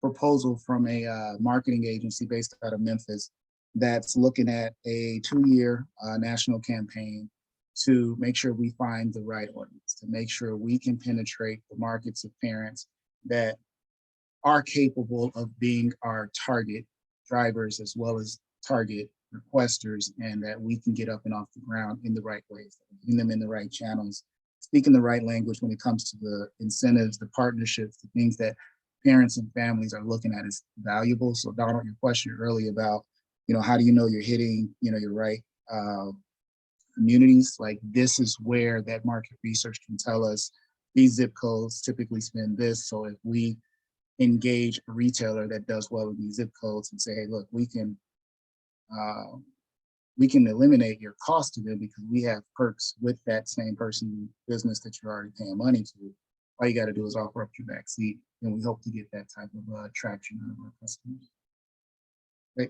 proposal from a marketing agency based out of Memphis that's looking at a 2-year national campaign to make sure we find the right audience, to make sure we can penetrate the markets of parents that are capable of being our target drivers as well as target requesters, and that we can get up and off the ground in the right ways, getting them in the right channels, speaking the right language when it comes to the incentives, the partnerships, the things that parents and families are looking at as valuable. So Donald, your question earlier about, how do you know you're hitting, your right communities? Like, this is where that market research can tell us these zip codes typically spend this. So if we engage a retailer that does well in these zip codes and say, hey, look, we can eliminate your cost to them because we have perks with that same person business that you're already paying money to. All you got to do is offer up your back seat, and we hope to get that type of traction out of our customers. Great.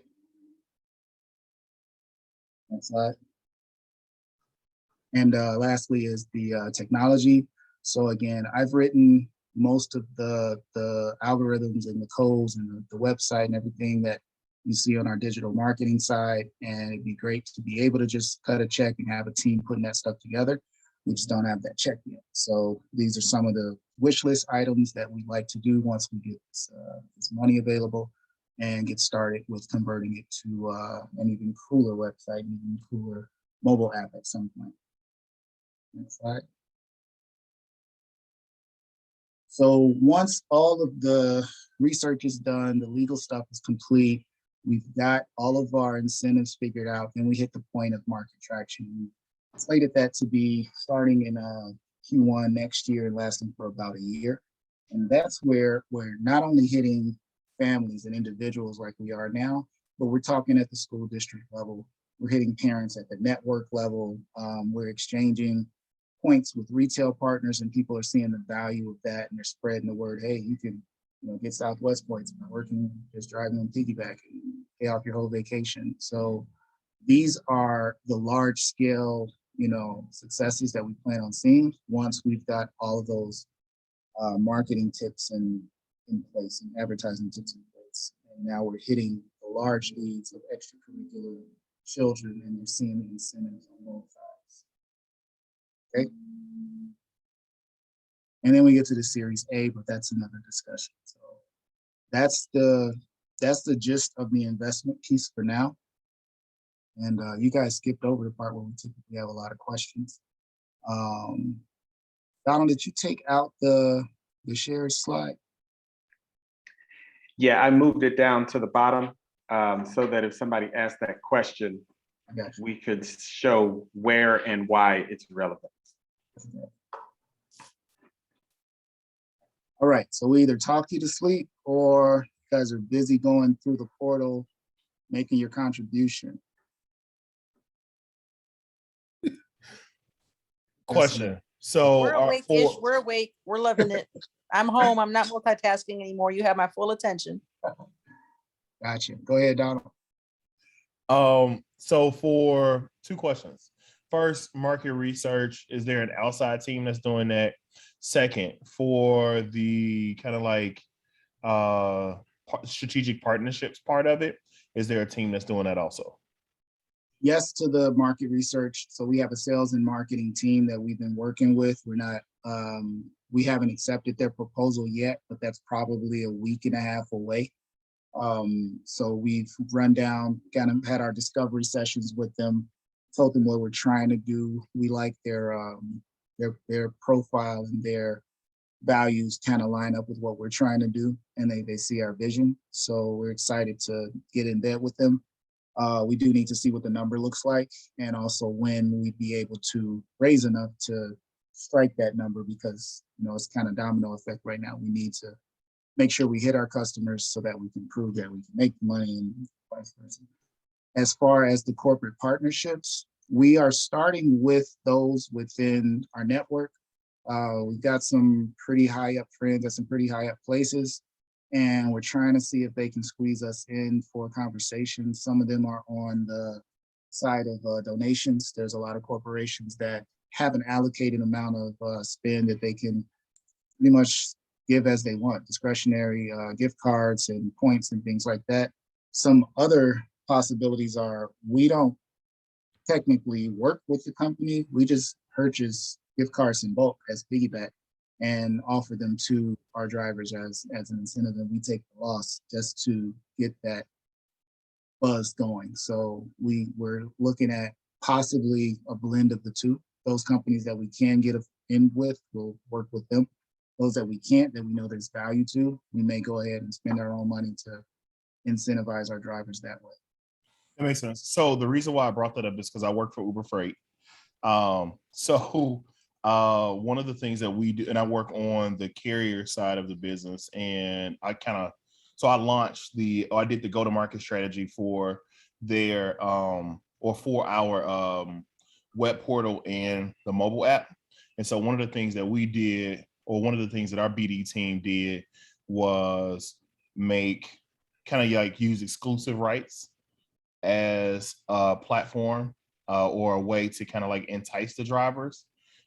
Next slide. And lastly is the technology. So again, I've written most of the algorithms and the codes and the website and everything that you see on our digital marketing side. And it'd be great to be able to just cut a check and have a team putting that stuff together. We just don't have that check yet. So these are some of the wish list items that we'd like to do once we get this money available and get started with converting it to an even cooler website, an even cooler mobile app at some point. Next slide. So once all of the research is done, the legal stuff is complete, we've got all of our incentives figured out, then we hit the point of market traction. We slated that to be starting in Q1 next year and lasting for about a year. And that's where we're not only hitting families and individuals like we are now, but we're talking at the school district level. We're hitting parents at the network level. We're exchanging points with retail partners, and people are seeing the value of that, and they're spreading the word. Hey, you can get Southwest points by working, just driving on piggyback and pay off your whole vacation. So these are the large scale successes that we plan on seeing once we've got all of those marketing tips in place and advertising tips in place. And now we're hitting the large needs of extracurricular children, and they're seeing the incentives on both sides. Okay. And then we get to the Series A, but that's another discussion. So that's the gist of the investment piece for now. And you guys skipped over the part where we typically have a lot of questions. Donald, did you take out the shares slide? Yeah, I moved it down to the bottom so that if somebody asked that question, we could show where and why it's relevant. All right, so we either talk you to sleep or you guys are busy going through the portal, making your contribution. Question. So We're awake-ish. We're awake. We're loving it. I'm home. I'm not multitasking anymore. You have my full attention. Gotcha. Go ahead, Donald. So for two questions. First, market research, is there an outside team that's doing that? Second, for the kind of like strategic partnerships part of it, is there a team that's doing that also? Yes to the market research. So we have a sales and marketing team that we've been working with. We're not, we haven't accepted their proposal yet, but that's probably a week and a half away. So we've run down, kind of had our discovery sessions with them, told them what we're trying to do. We like their profile and their values kind of line up with what we're trying to do, and they see our vision. So we're excited to get in bed with them. We do need to see what the number looks like, and also when we'd be able to raise enough to strike that number, because it's kind of domino effect right now. We need to make sure we hit our customers so that we can prove that we can make money, and vice versa. As far as the corporate partnerships, we are starting with those within our network. We've got some pretty high up friends at some pretty high up places, and we're trying to see if they can squeeze us in for a conversation. Some of them are on the side of donations. There's a lot of corporations that have an allocated amount of spend that they can pretty much give as they want, discretionary gift cards and points and things like that. Some other possibilities are, we don't technically work with the company, we just purchase gift cards in bulk as piggyback, and offer them to our drivers as an incentive, and we take the loss just to get that buzz going. So we're looking at possibly a blend of the two. Those companies that we can get in with, we'll work with them. Those that we can't, that we know there's value to, we may go ahead and spend our own money to incentivize our drivers that way. That makes sense. So the reason why I brought that up is because I work for Uber Freight. One of the things that we do, and I work on the carrier side of the business, and I did the go-to-market strategy for their for our web portal and the mobile app. And so one of the things that we did, or one of the things that our BD team did, was make use exclusive rights as a platform or a way to kind of like entice the drivers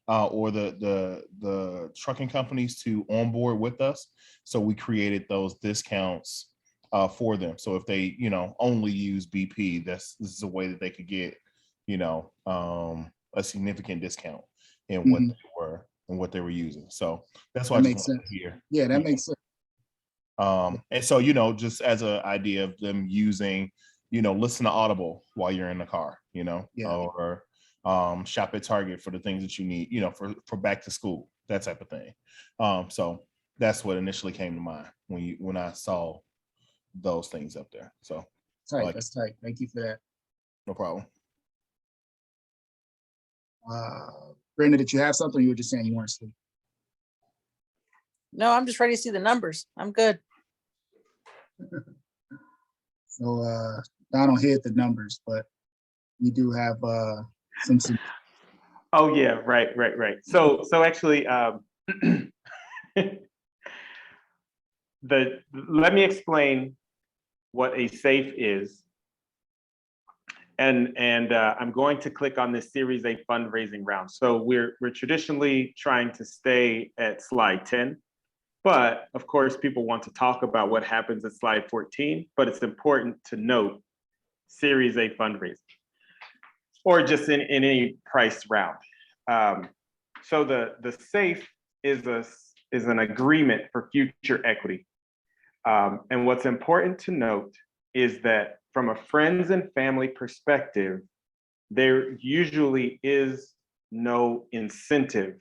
or the trucking companies to onboard with us. So we created those discounts for them. So if they, only use BP, this is a way that they could get, a significant discount in what they were using. So that's why That I makes just wanted sense. to hear. Yeah, that makes sense. And so, just as an idea of them using, listen to Audible while you're in the car, or shop at Target for the things that you need, for back to school, that type of thing. So that's what initially came to mind when I saw those things up there. So Tight, that's tight. Thank you for that. no problem. Brenda, did you have something, or you were just saying you weren't asleep? No, I'm just ready to see the numbers. I'm good. So Donald hit the numbers, but we do have some. Oh yeah, right. So actually, let me explain what a safe is. And I'm going to click on this Series A fundraising round. So we're traditionally trying to stay at slide 10, but of course people want to talk about what happens at slide 14, but it's important to note Series A fundraising, or just in any price round. So the SAFE is an agreement for future equity. And what's important to note is that from a friends and family perspective, there usually is no incentive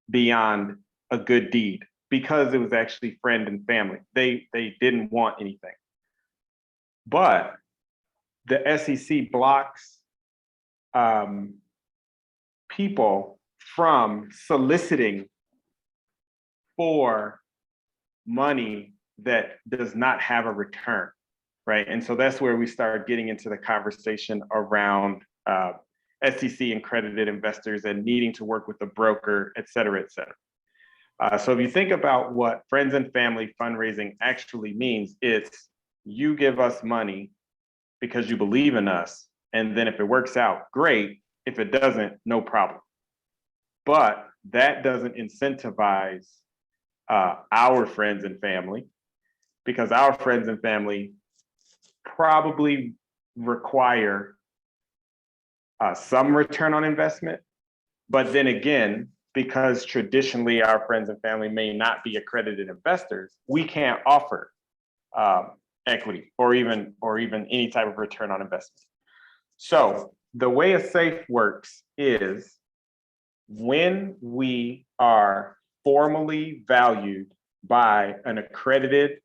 beyond a good deed, because it was actually friend and family. They didn't want anything. But the SEC blocks people from soliciting for money that does not have a return, right? And so that's where we start getting into the conversation around SEC accredited investors and needing to work with a broker, et cetera, et cetera. So if you think about what friends and family fundraising actually means, it's you give us money because you believe in us, and then if it works out, great. If it doesn't, no problem. But that doesn't incentivize our friends and family, because our friends and family probably require some return on investment. But then again, because traditionally our friends and family may not be accredited investors, we can't offer equity or even any type of return on investment. So the way a SAFE works is when we are formally valued by an accredited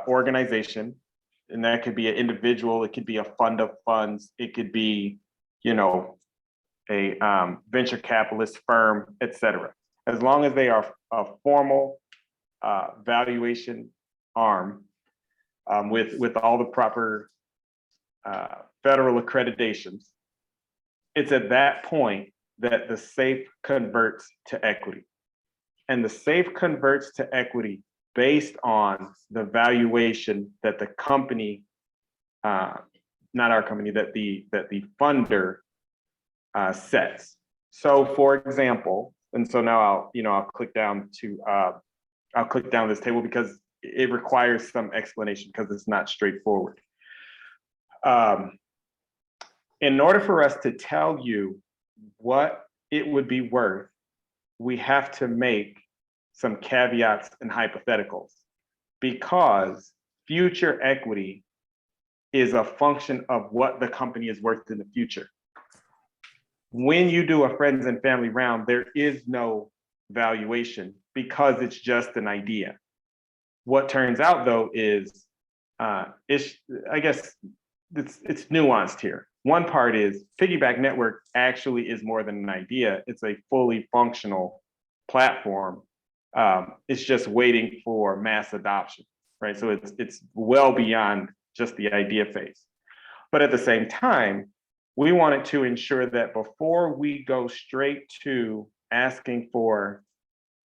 organization, and that could be an individual, it could be a fund of funds, it could be, a venture capitalist firm, et cetera. As long as they are a formal valuation arm with all the proper federal accreditations, it's at that point that the SAFE converts to equity. And the SAFE converts to equity based on the valuation that the company, not our company, that the funder sets. So for example, and so now I'll click down this table because it requires some explanation because it's not straightforward. In order for us to tell you what it would be worth, we have to make some caveats and hypotheticals, because future equity is a function of what the company is worth in the future. When you do a friends and family round, there is no valuation because it's just an idea. What turns out though is, I guess it's nuanced here. One part is Piggyback Network actually is more than an idea. It's a fully functional platform. It's just waiting for mass adoption, right? So it's well beyond just the idea phase. But at the same time, we wanted to ensure that before we go straight to asking for,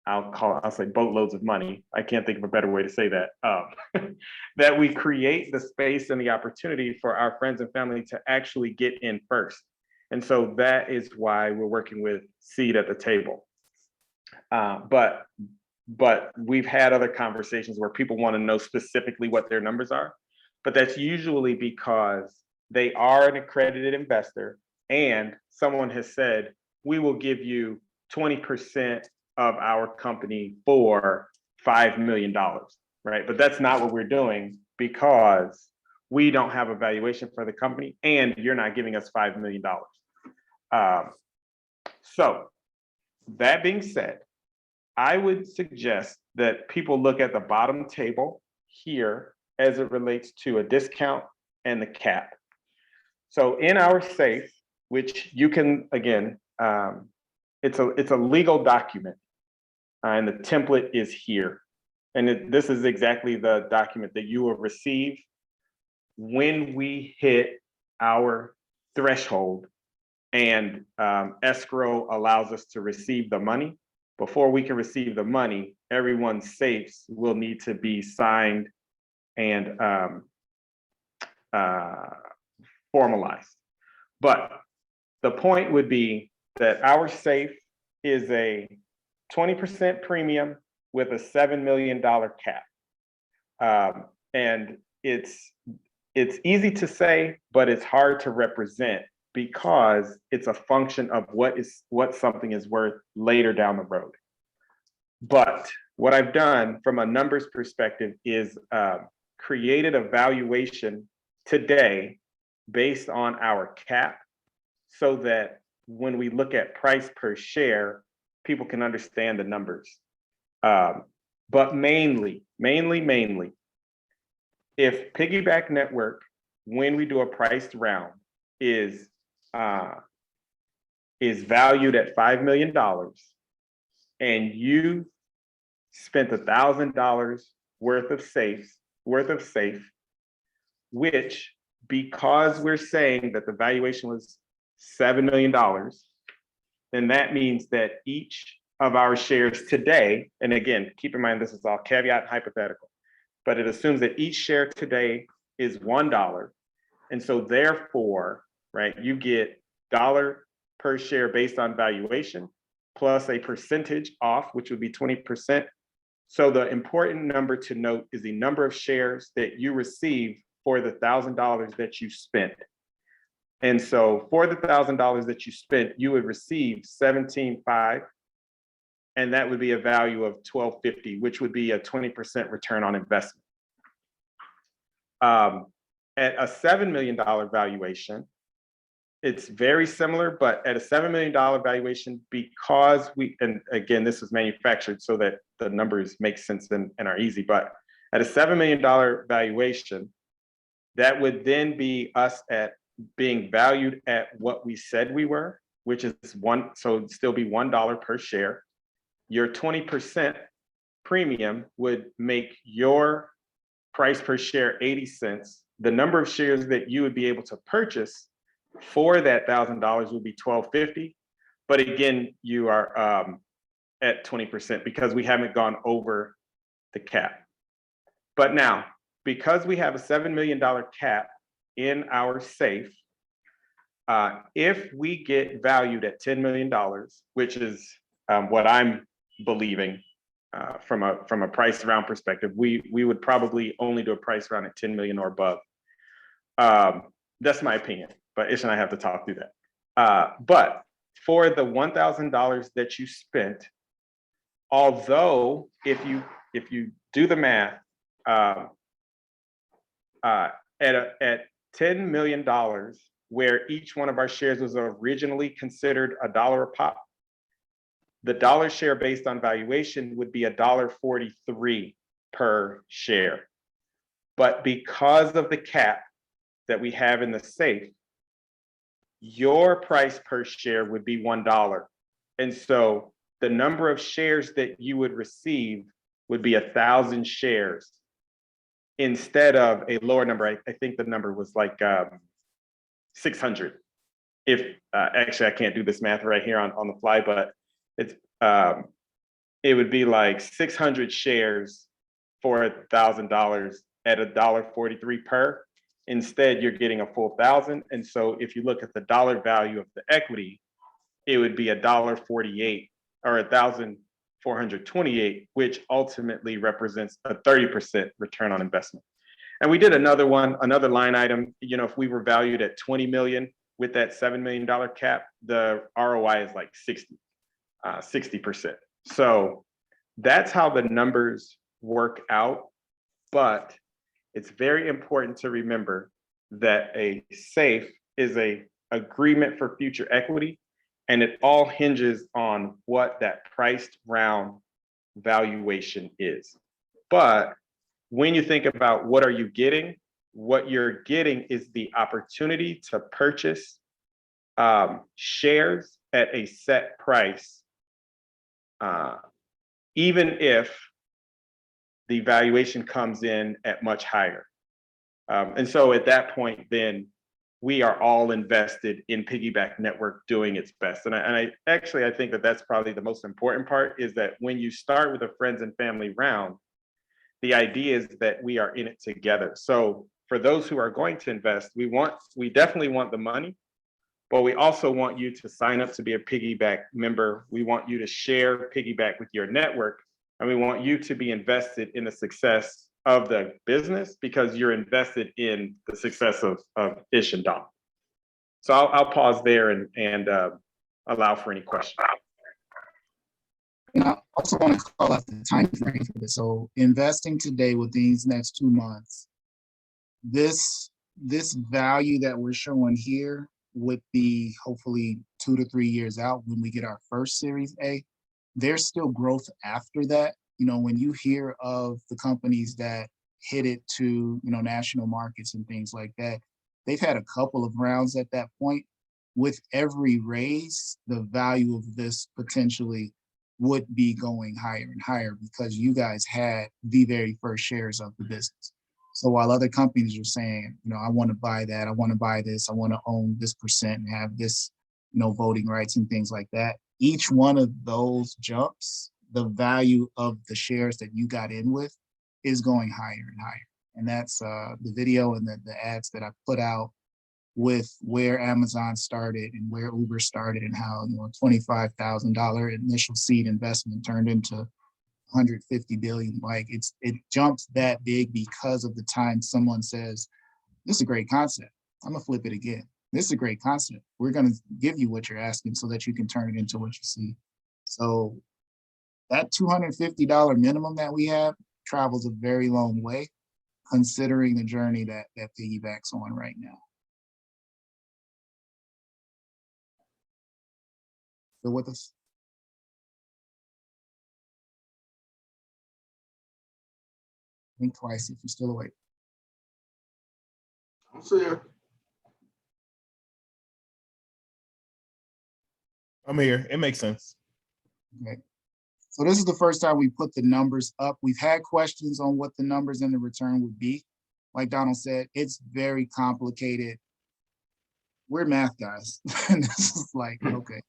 I'll say boatloads of money. I can't think of a better way to say that. That we create the space and the opportunity for our friends and family to actually get in first. And so that is why we're working with Seed at the table. But we've had other conversations where people want to know specifically what their numbers are, but that's usually because they are an accredited investor and someone has said, we will give you 20% of our company for $5 million, right? But that's not what we're doing because we don't have a valuation for the company and you're not giving us $5 million. So that being said, I would suggest that people look at the bottom table here as it relates to a discount and the cap. So in our SAFE, which you can, again, it's a legal document and the template is here. And this is exactly the document that you will receive when we hit our threshold and escrow allows us to receive the money. Before we can receive the money, everyone's safes will need to be signed and formalized. But the point would be that our safe is a 20% premium with a $7 million cap. And it's easy to say, but it's hard to represent because it's a function of what something is worth later down the road. But what I've done from a numbers perspective is created a valuation today based on our cap so that when we look at price per share, people can understand the numbers. But mainly, if Piggyback Network, when we do a priced round, is valued at $5 million, and you spent $1,000 worth of safe, which, because we're saying that the valuation was $7 million, then that means that each of our shares today, and again, keep in mind, this is all caveat and hypothetical, but it assumes that each share today is $1. And so therefore, right, you get $1 per share based on valuation, plus a percentage off, which would be 20%. So the important number to note is the number of shares that you receive for the $1,000 that you spent. And so for the $1,000 that you spent, you would receive 17.5, and that would be a value of $12.50, which would be a 20% return on investment. At a $7 million valuation, it's very similar, but at a $7 million valuation, because and again, this is manufactured so that the numbers make sense and are easy, but at a $7 million valuation, that would then be us at being valued at what we said we were, which is so it'd still be $1 per share. Your 20% premium would make your price per share 80 cents. The number of shares that you would be able to purchase for that $1,000 would be $12.50. But again, you are at 20% because we haven't gone over the cap. But now, because we have a $7 million cap in our safe, if we get valued at $10 million, which is what I'm believing from a price round perspective, we would probably only do a price round at 10 million or above. That's my opinion, but Ish and I have to talk through that. But for the $1,000 that you spent, Although, if you do the math, at $10 million, where each one of our shares was originally considered $1 a pop, the dollar share based on valuation would be $1.43 per share. But because of the cap that we have in the safe, your price per share would be $1. And so the number of shares that you would receive would be 1,000 shares instead of a lower number. I think the number was like 600. If actually, I can't do this math right here on the fly, but it's it would be like 600 shares for $1,000 at $1.43 per. Instead, you're getting a full 1,000. And so if you look at the dollar value of the equity, it would be $1.48 or 1,428, which ultimately represents a 30% return on investment. And we did another line item, if we were valued at 20 million with that $7 million cap, the ROI is like 60%. So that's how the numbers work out. But it's very important to remember that a SAFE is a agreement for future equity, and it all hinges on what that priced round valuation is. But when you think about what are you getting, what you're getting is the opportunity to purchase shares at a set price, even if the valuation comes in at much higher. And so at that point, then we are all invested in Piggyback Network doing its best. And I think that that's probably the most important part, is that when you start with a friends and family round, the idea is that we are in it together. So for those who are going to invest, we definitely want the money, but we also want you to sign up to be a Piggyback member. We want you to share Piggyback with your network, and we want you to be invested in the success of the business because you're invested in the success of Ish and Dom. So I'll pause there and allow for any questions. And I also want to call out the time frame for this. So investing today with these next 2 months, this value that we're showing here would be hopefully 2 to 3 years out when we get our first Series A. There's still growth after that. When you hear of the companies that hit it to, national markets and things like that, they've had a couple of rounds at that point. With every raise, the value of this potentially would be going higher and higher because you guys had the very first shares of the business. So while other companies are saying, I want to buy that, I want to buy this, I want to own this percent and have this, voting rights and things like that, each one of those jumps, the value of the shares that you got in with is going higher and higher. And that's the video and the ads that I put out with where Amazon started and where Uber started and how $25,000 initial seed investment turned into 150 billion. Like it jumps that big because of the time someone says, this is a great concept. I'm gonna flip it again. This is a great concept. We're gonna give you what you're asking so that you can turn it into what you see. So that $250 minimum that we have travels a very long way, considering the journey that Piggyback's on right now. Still with us? Think twice if you're still awake. I'm still here. I'm here. It makes sense. Okay. So this is the first time we put the numbers up. We've had questions on what the numbers in the return would be. Like Donald said, it's very complicated. We're math guys. And this is like, okay.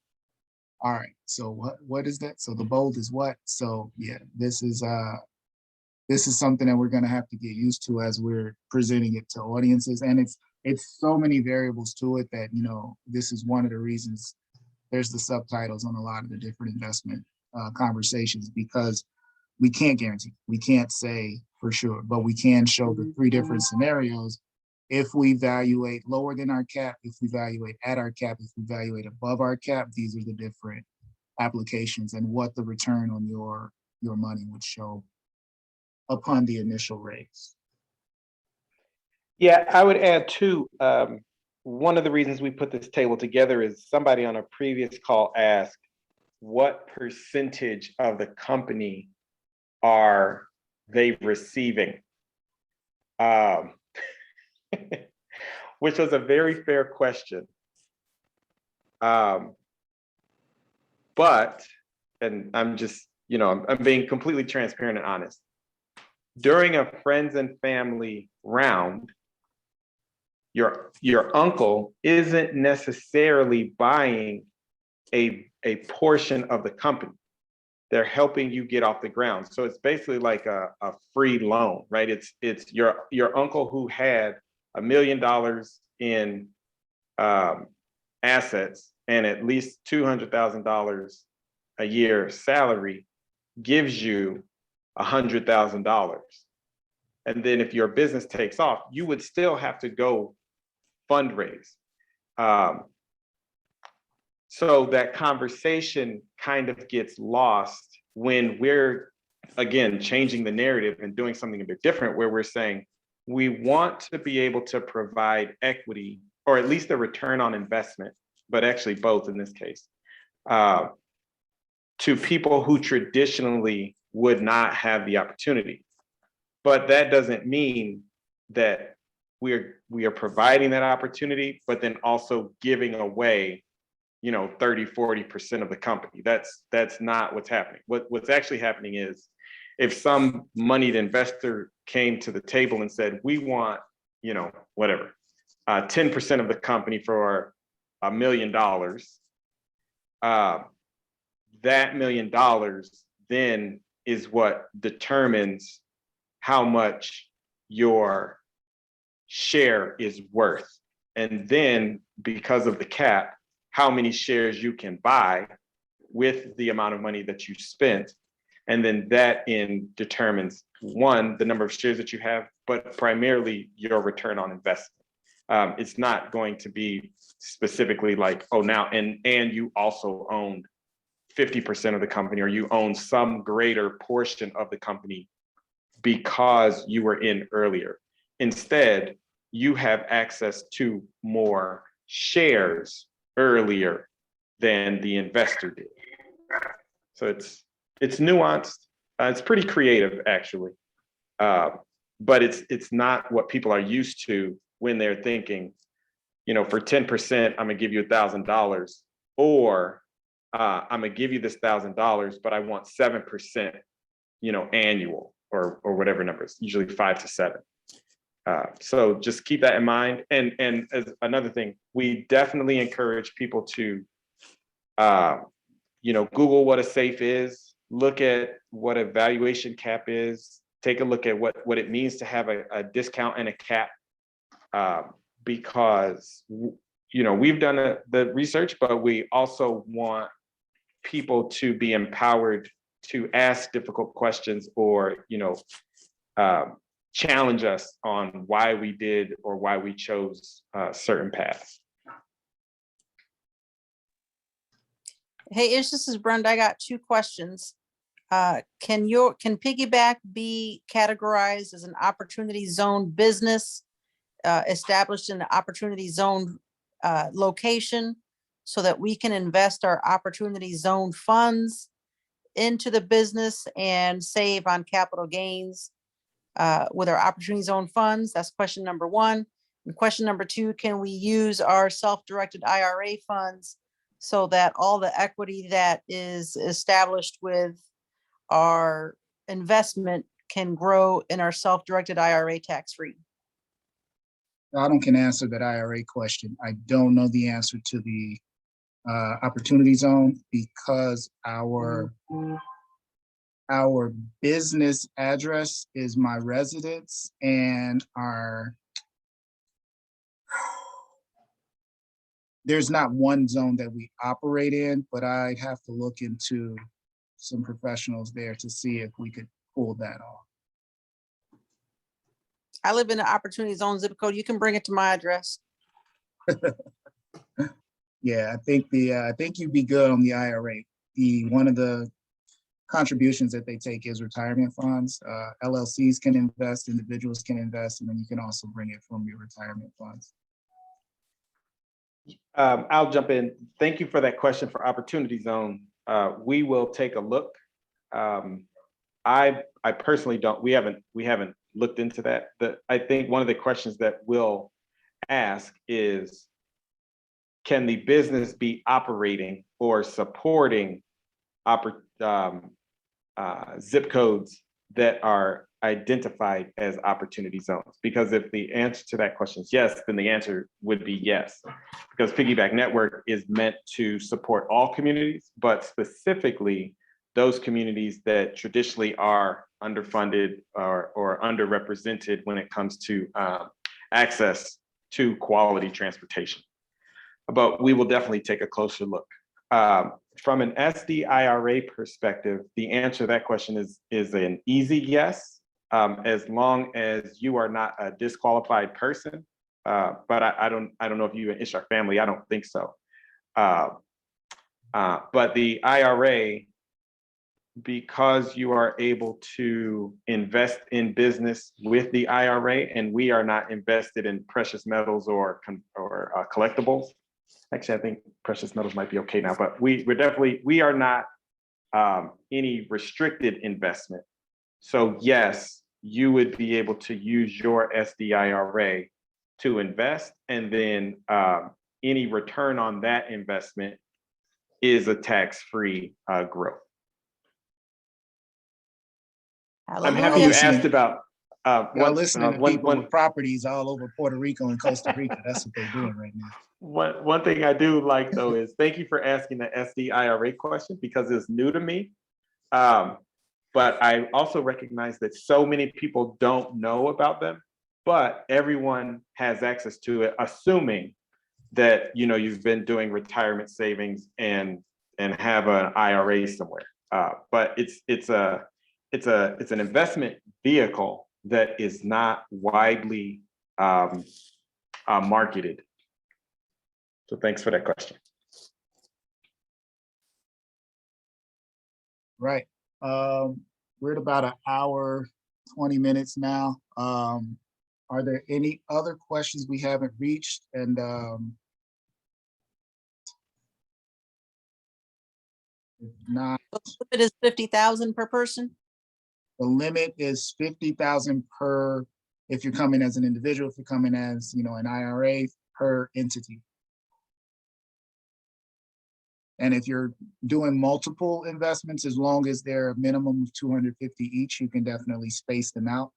All right. So what is that? So the bold is what? So yeah, this is something that we're gonna have to get used to as we're presenting it to audiences. And it's so many variables to it that, this is one of the reasons there's the subtitles on a lot of the different investment conversations, because we can't guarantee, we can't say for sure, but we can show the 3 different scenarios. If we evaluate lower than our cap, if we evaluate at our cap, if we evaluate above our cap, these are the different applications and what the return on your money would show upon the initial raise. Yeah, I would add too, one of the reasons we put this table together is somebody on a previous call asked, what percentage of the company are they receiving? Which was a very fair question. But, and I'm just, I'm being completely transparent and honest. During a friends and family round, your uncle isn't necessarily buying a portion of the company. They're helping you get off the ground. So it's basically like a free loan, right? It's your uncle who had $1 million in assets and at least $200,000 a year salary gives you $100,000. And then if your business takes off, you would still have to go fundraise. So that conversation kind of gets lost when we're, again, changing the narrative and doing something a bit different, where we're saying we want to be able to provide equity, or at least a return on investment, but actually both in this case, to people who traditionally would not have the opportunity. But that doesn't mean that we are providing that opportunity, but then also giving away 30-40% of the company. That's not what's happening. What's actually happening is, if some moneyed investor came to the table and said, we want, 10% of the company for $1 million, that $1 million then is what determines how much your share is worth. And then because of the cap, how many shares you can buy with the amount of money that you spent. And then that determines, one, the number of shares that you have, but primarily your return on investment. It's not going to be specifically like, oh, now, and you also owned 50% of the company, or you own some greater portion of the company because you were in earlier. Instead, you have access to more shares earlier than the investor did. So it's nuanced. It's pretty creative, actually, but it's not what people are used to when they're thinking, for 10%, I'm gonna give you $1,000, or I'm gonna give you this $1,000, but I want 7%, annual, or whatever numbers, usually 5 to 7. So just keep that in mind. And as another thing, we definitely encourage people to, Google what a SAFE is, look at what a valuation cap is, take a look at what it means to have a discount and a cap, because, we've done the research, but we also want people to be empowered to ask difficult questions, or, challenge us on why we did or why we chose certain paths. Hey, Ish, this is Brenda. I got 2 questions. Can Piggyback be categorized as an opportunity zone business established in the opportunity zone location, so that we can invest our opportunity zone funds into the business and save on capital gains with our opportunity zone funds? That's question number 1. And question number 2, can we use our self-directed IRA funds so that all the equity that is established with our investment can grow in our self-directed IRA tax-free? Donald can answer that IRA question. I don't know the answer to the opportunity zone, because our business address is my residence, and there's not one zone that we operate in, but I'd have to look into some professionals there to see if we could pull that off. I live in the opportunity zone zip code. You can bring it to my address. Yeah, I think you'd be good on the IRA. one of the contributions that they take is retirement funds. LLCs can invest, individuals can invest, and then you can also bring it from your retirement funds. I'll jump in. Thank you for that question for Opportunity Zone. We will take a look. I personally we haven't looked into that. I think one of the questions that we'll ask is, can the business be operating or supporting zip codes that are identified as opportunity zones? Because if the answer to that question is yes, then the answer would be yes. Because Piggyback Network is meant to support all communities, but specifically those communities that traditionally are underfunded or underrepresented when it comes to access to quality transportation. But we will definitely take a closer look. From an SDIRA perspective, the answer to that question is an easy yes, as long as you are not a disqualified person. But I don't know if you and Ishak family, I don't think so. But the IRA, because you are able to invest in business with the IRA, and we are not invested in precious metals or collectibles. Actually, I think precious metals might be okay now, but we are not any restricted investment. So yes, you would be able to use your SDIRA to invest, and then any return on that investment is a tax-free growth. I'm happy you asked about listening to people with properties all over Puerto Rico and Costa Rica. That's what they're doing right now. One thing I do like though is thank you for asking the SDIRA question, because it's new to me. But I also recognize that so many people don't know about them, but everyone has access to it, assuming that you've been doing retirement savings and have an IRA somewhere. But it's an investment vehicle that is not widely marketed. So thanks for that question. Right. We're at about an hour, 20 minutes now. Are there any other questions we haven't reached? And if not, It is 50,000 per person? the limit is 50,000 per, if you're coming as an individual, if you're coming as, an IRA, per entity. And if you're doing multiple investments, as long as they're a minimum of 250 each, you can definitely space them out.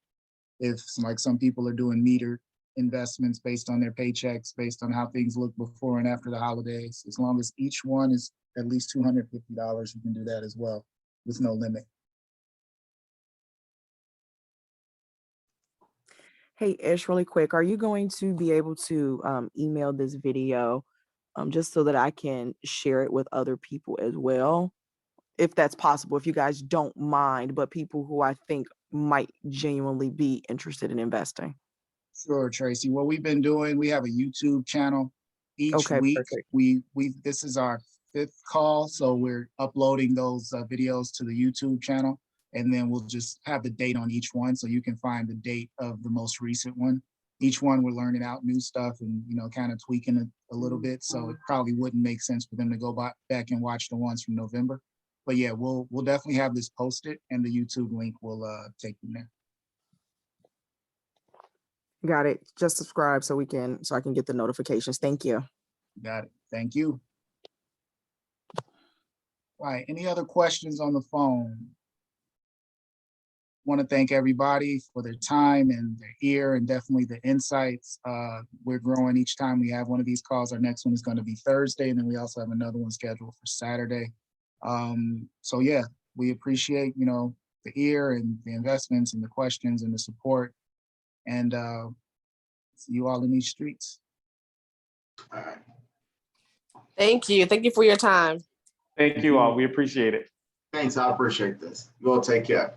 If like some people are doing metered investments based on their paychecks, based on how things look before and after the holidays, as long as each one is at least $250, you can do that as well with no limit. Hey, Ish, really quick, are you going to be able to email this video just so that I can share it with other people as well? If that's possible, if you guys don't mind, but people who I think might genuinely be interested in investing. Sure, Tracy. What we've been doing, we have a YouTube channel. Each week, perfect. this is our 5th call, so we're uploading those videos to the YouTube channel, and then we'll just have the date on each one, so you can find the date of the most recent one. Each one we're learning out new stuff and kind of tweaking it a little bit, so it probably wouldn't make sense for them to go back and watch the ones from November. But yeah, we'll definitely have this posted, and the YouTube link will take them there. Got it. Just subscribe so I can get the notifications. Thank you. Got it. Thank you. All right. Any other questions on the phone? Want to thank everybody for their time and their ear and definitely the insights. We're growing each time we have one of these calls. Our next one is going to be Thursday, and then we also have another one scheduled for Saturday. So yeah, we appreciate, the ear and the investments and the questions and the support, and see you all in these streets. All right. Thank you. Thank you for your time. Thank you all. We appreciate it. Thanks. I appreciate this. You all take care.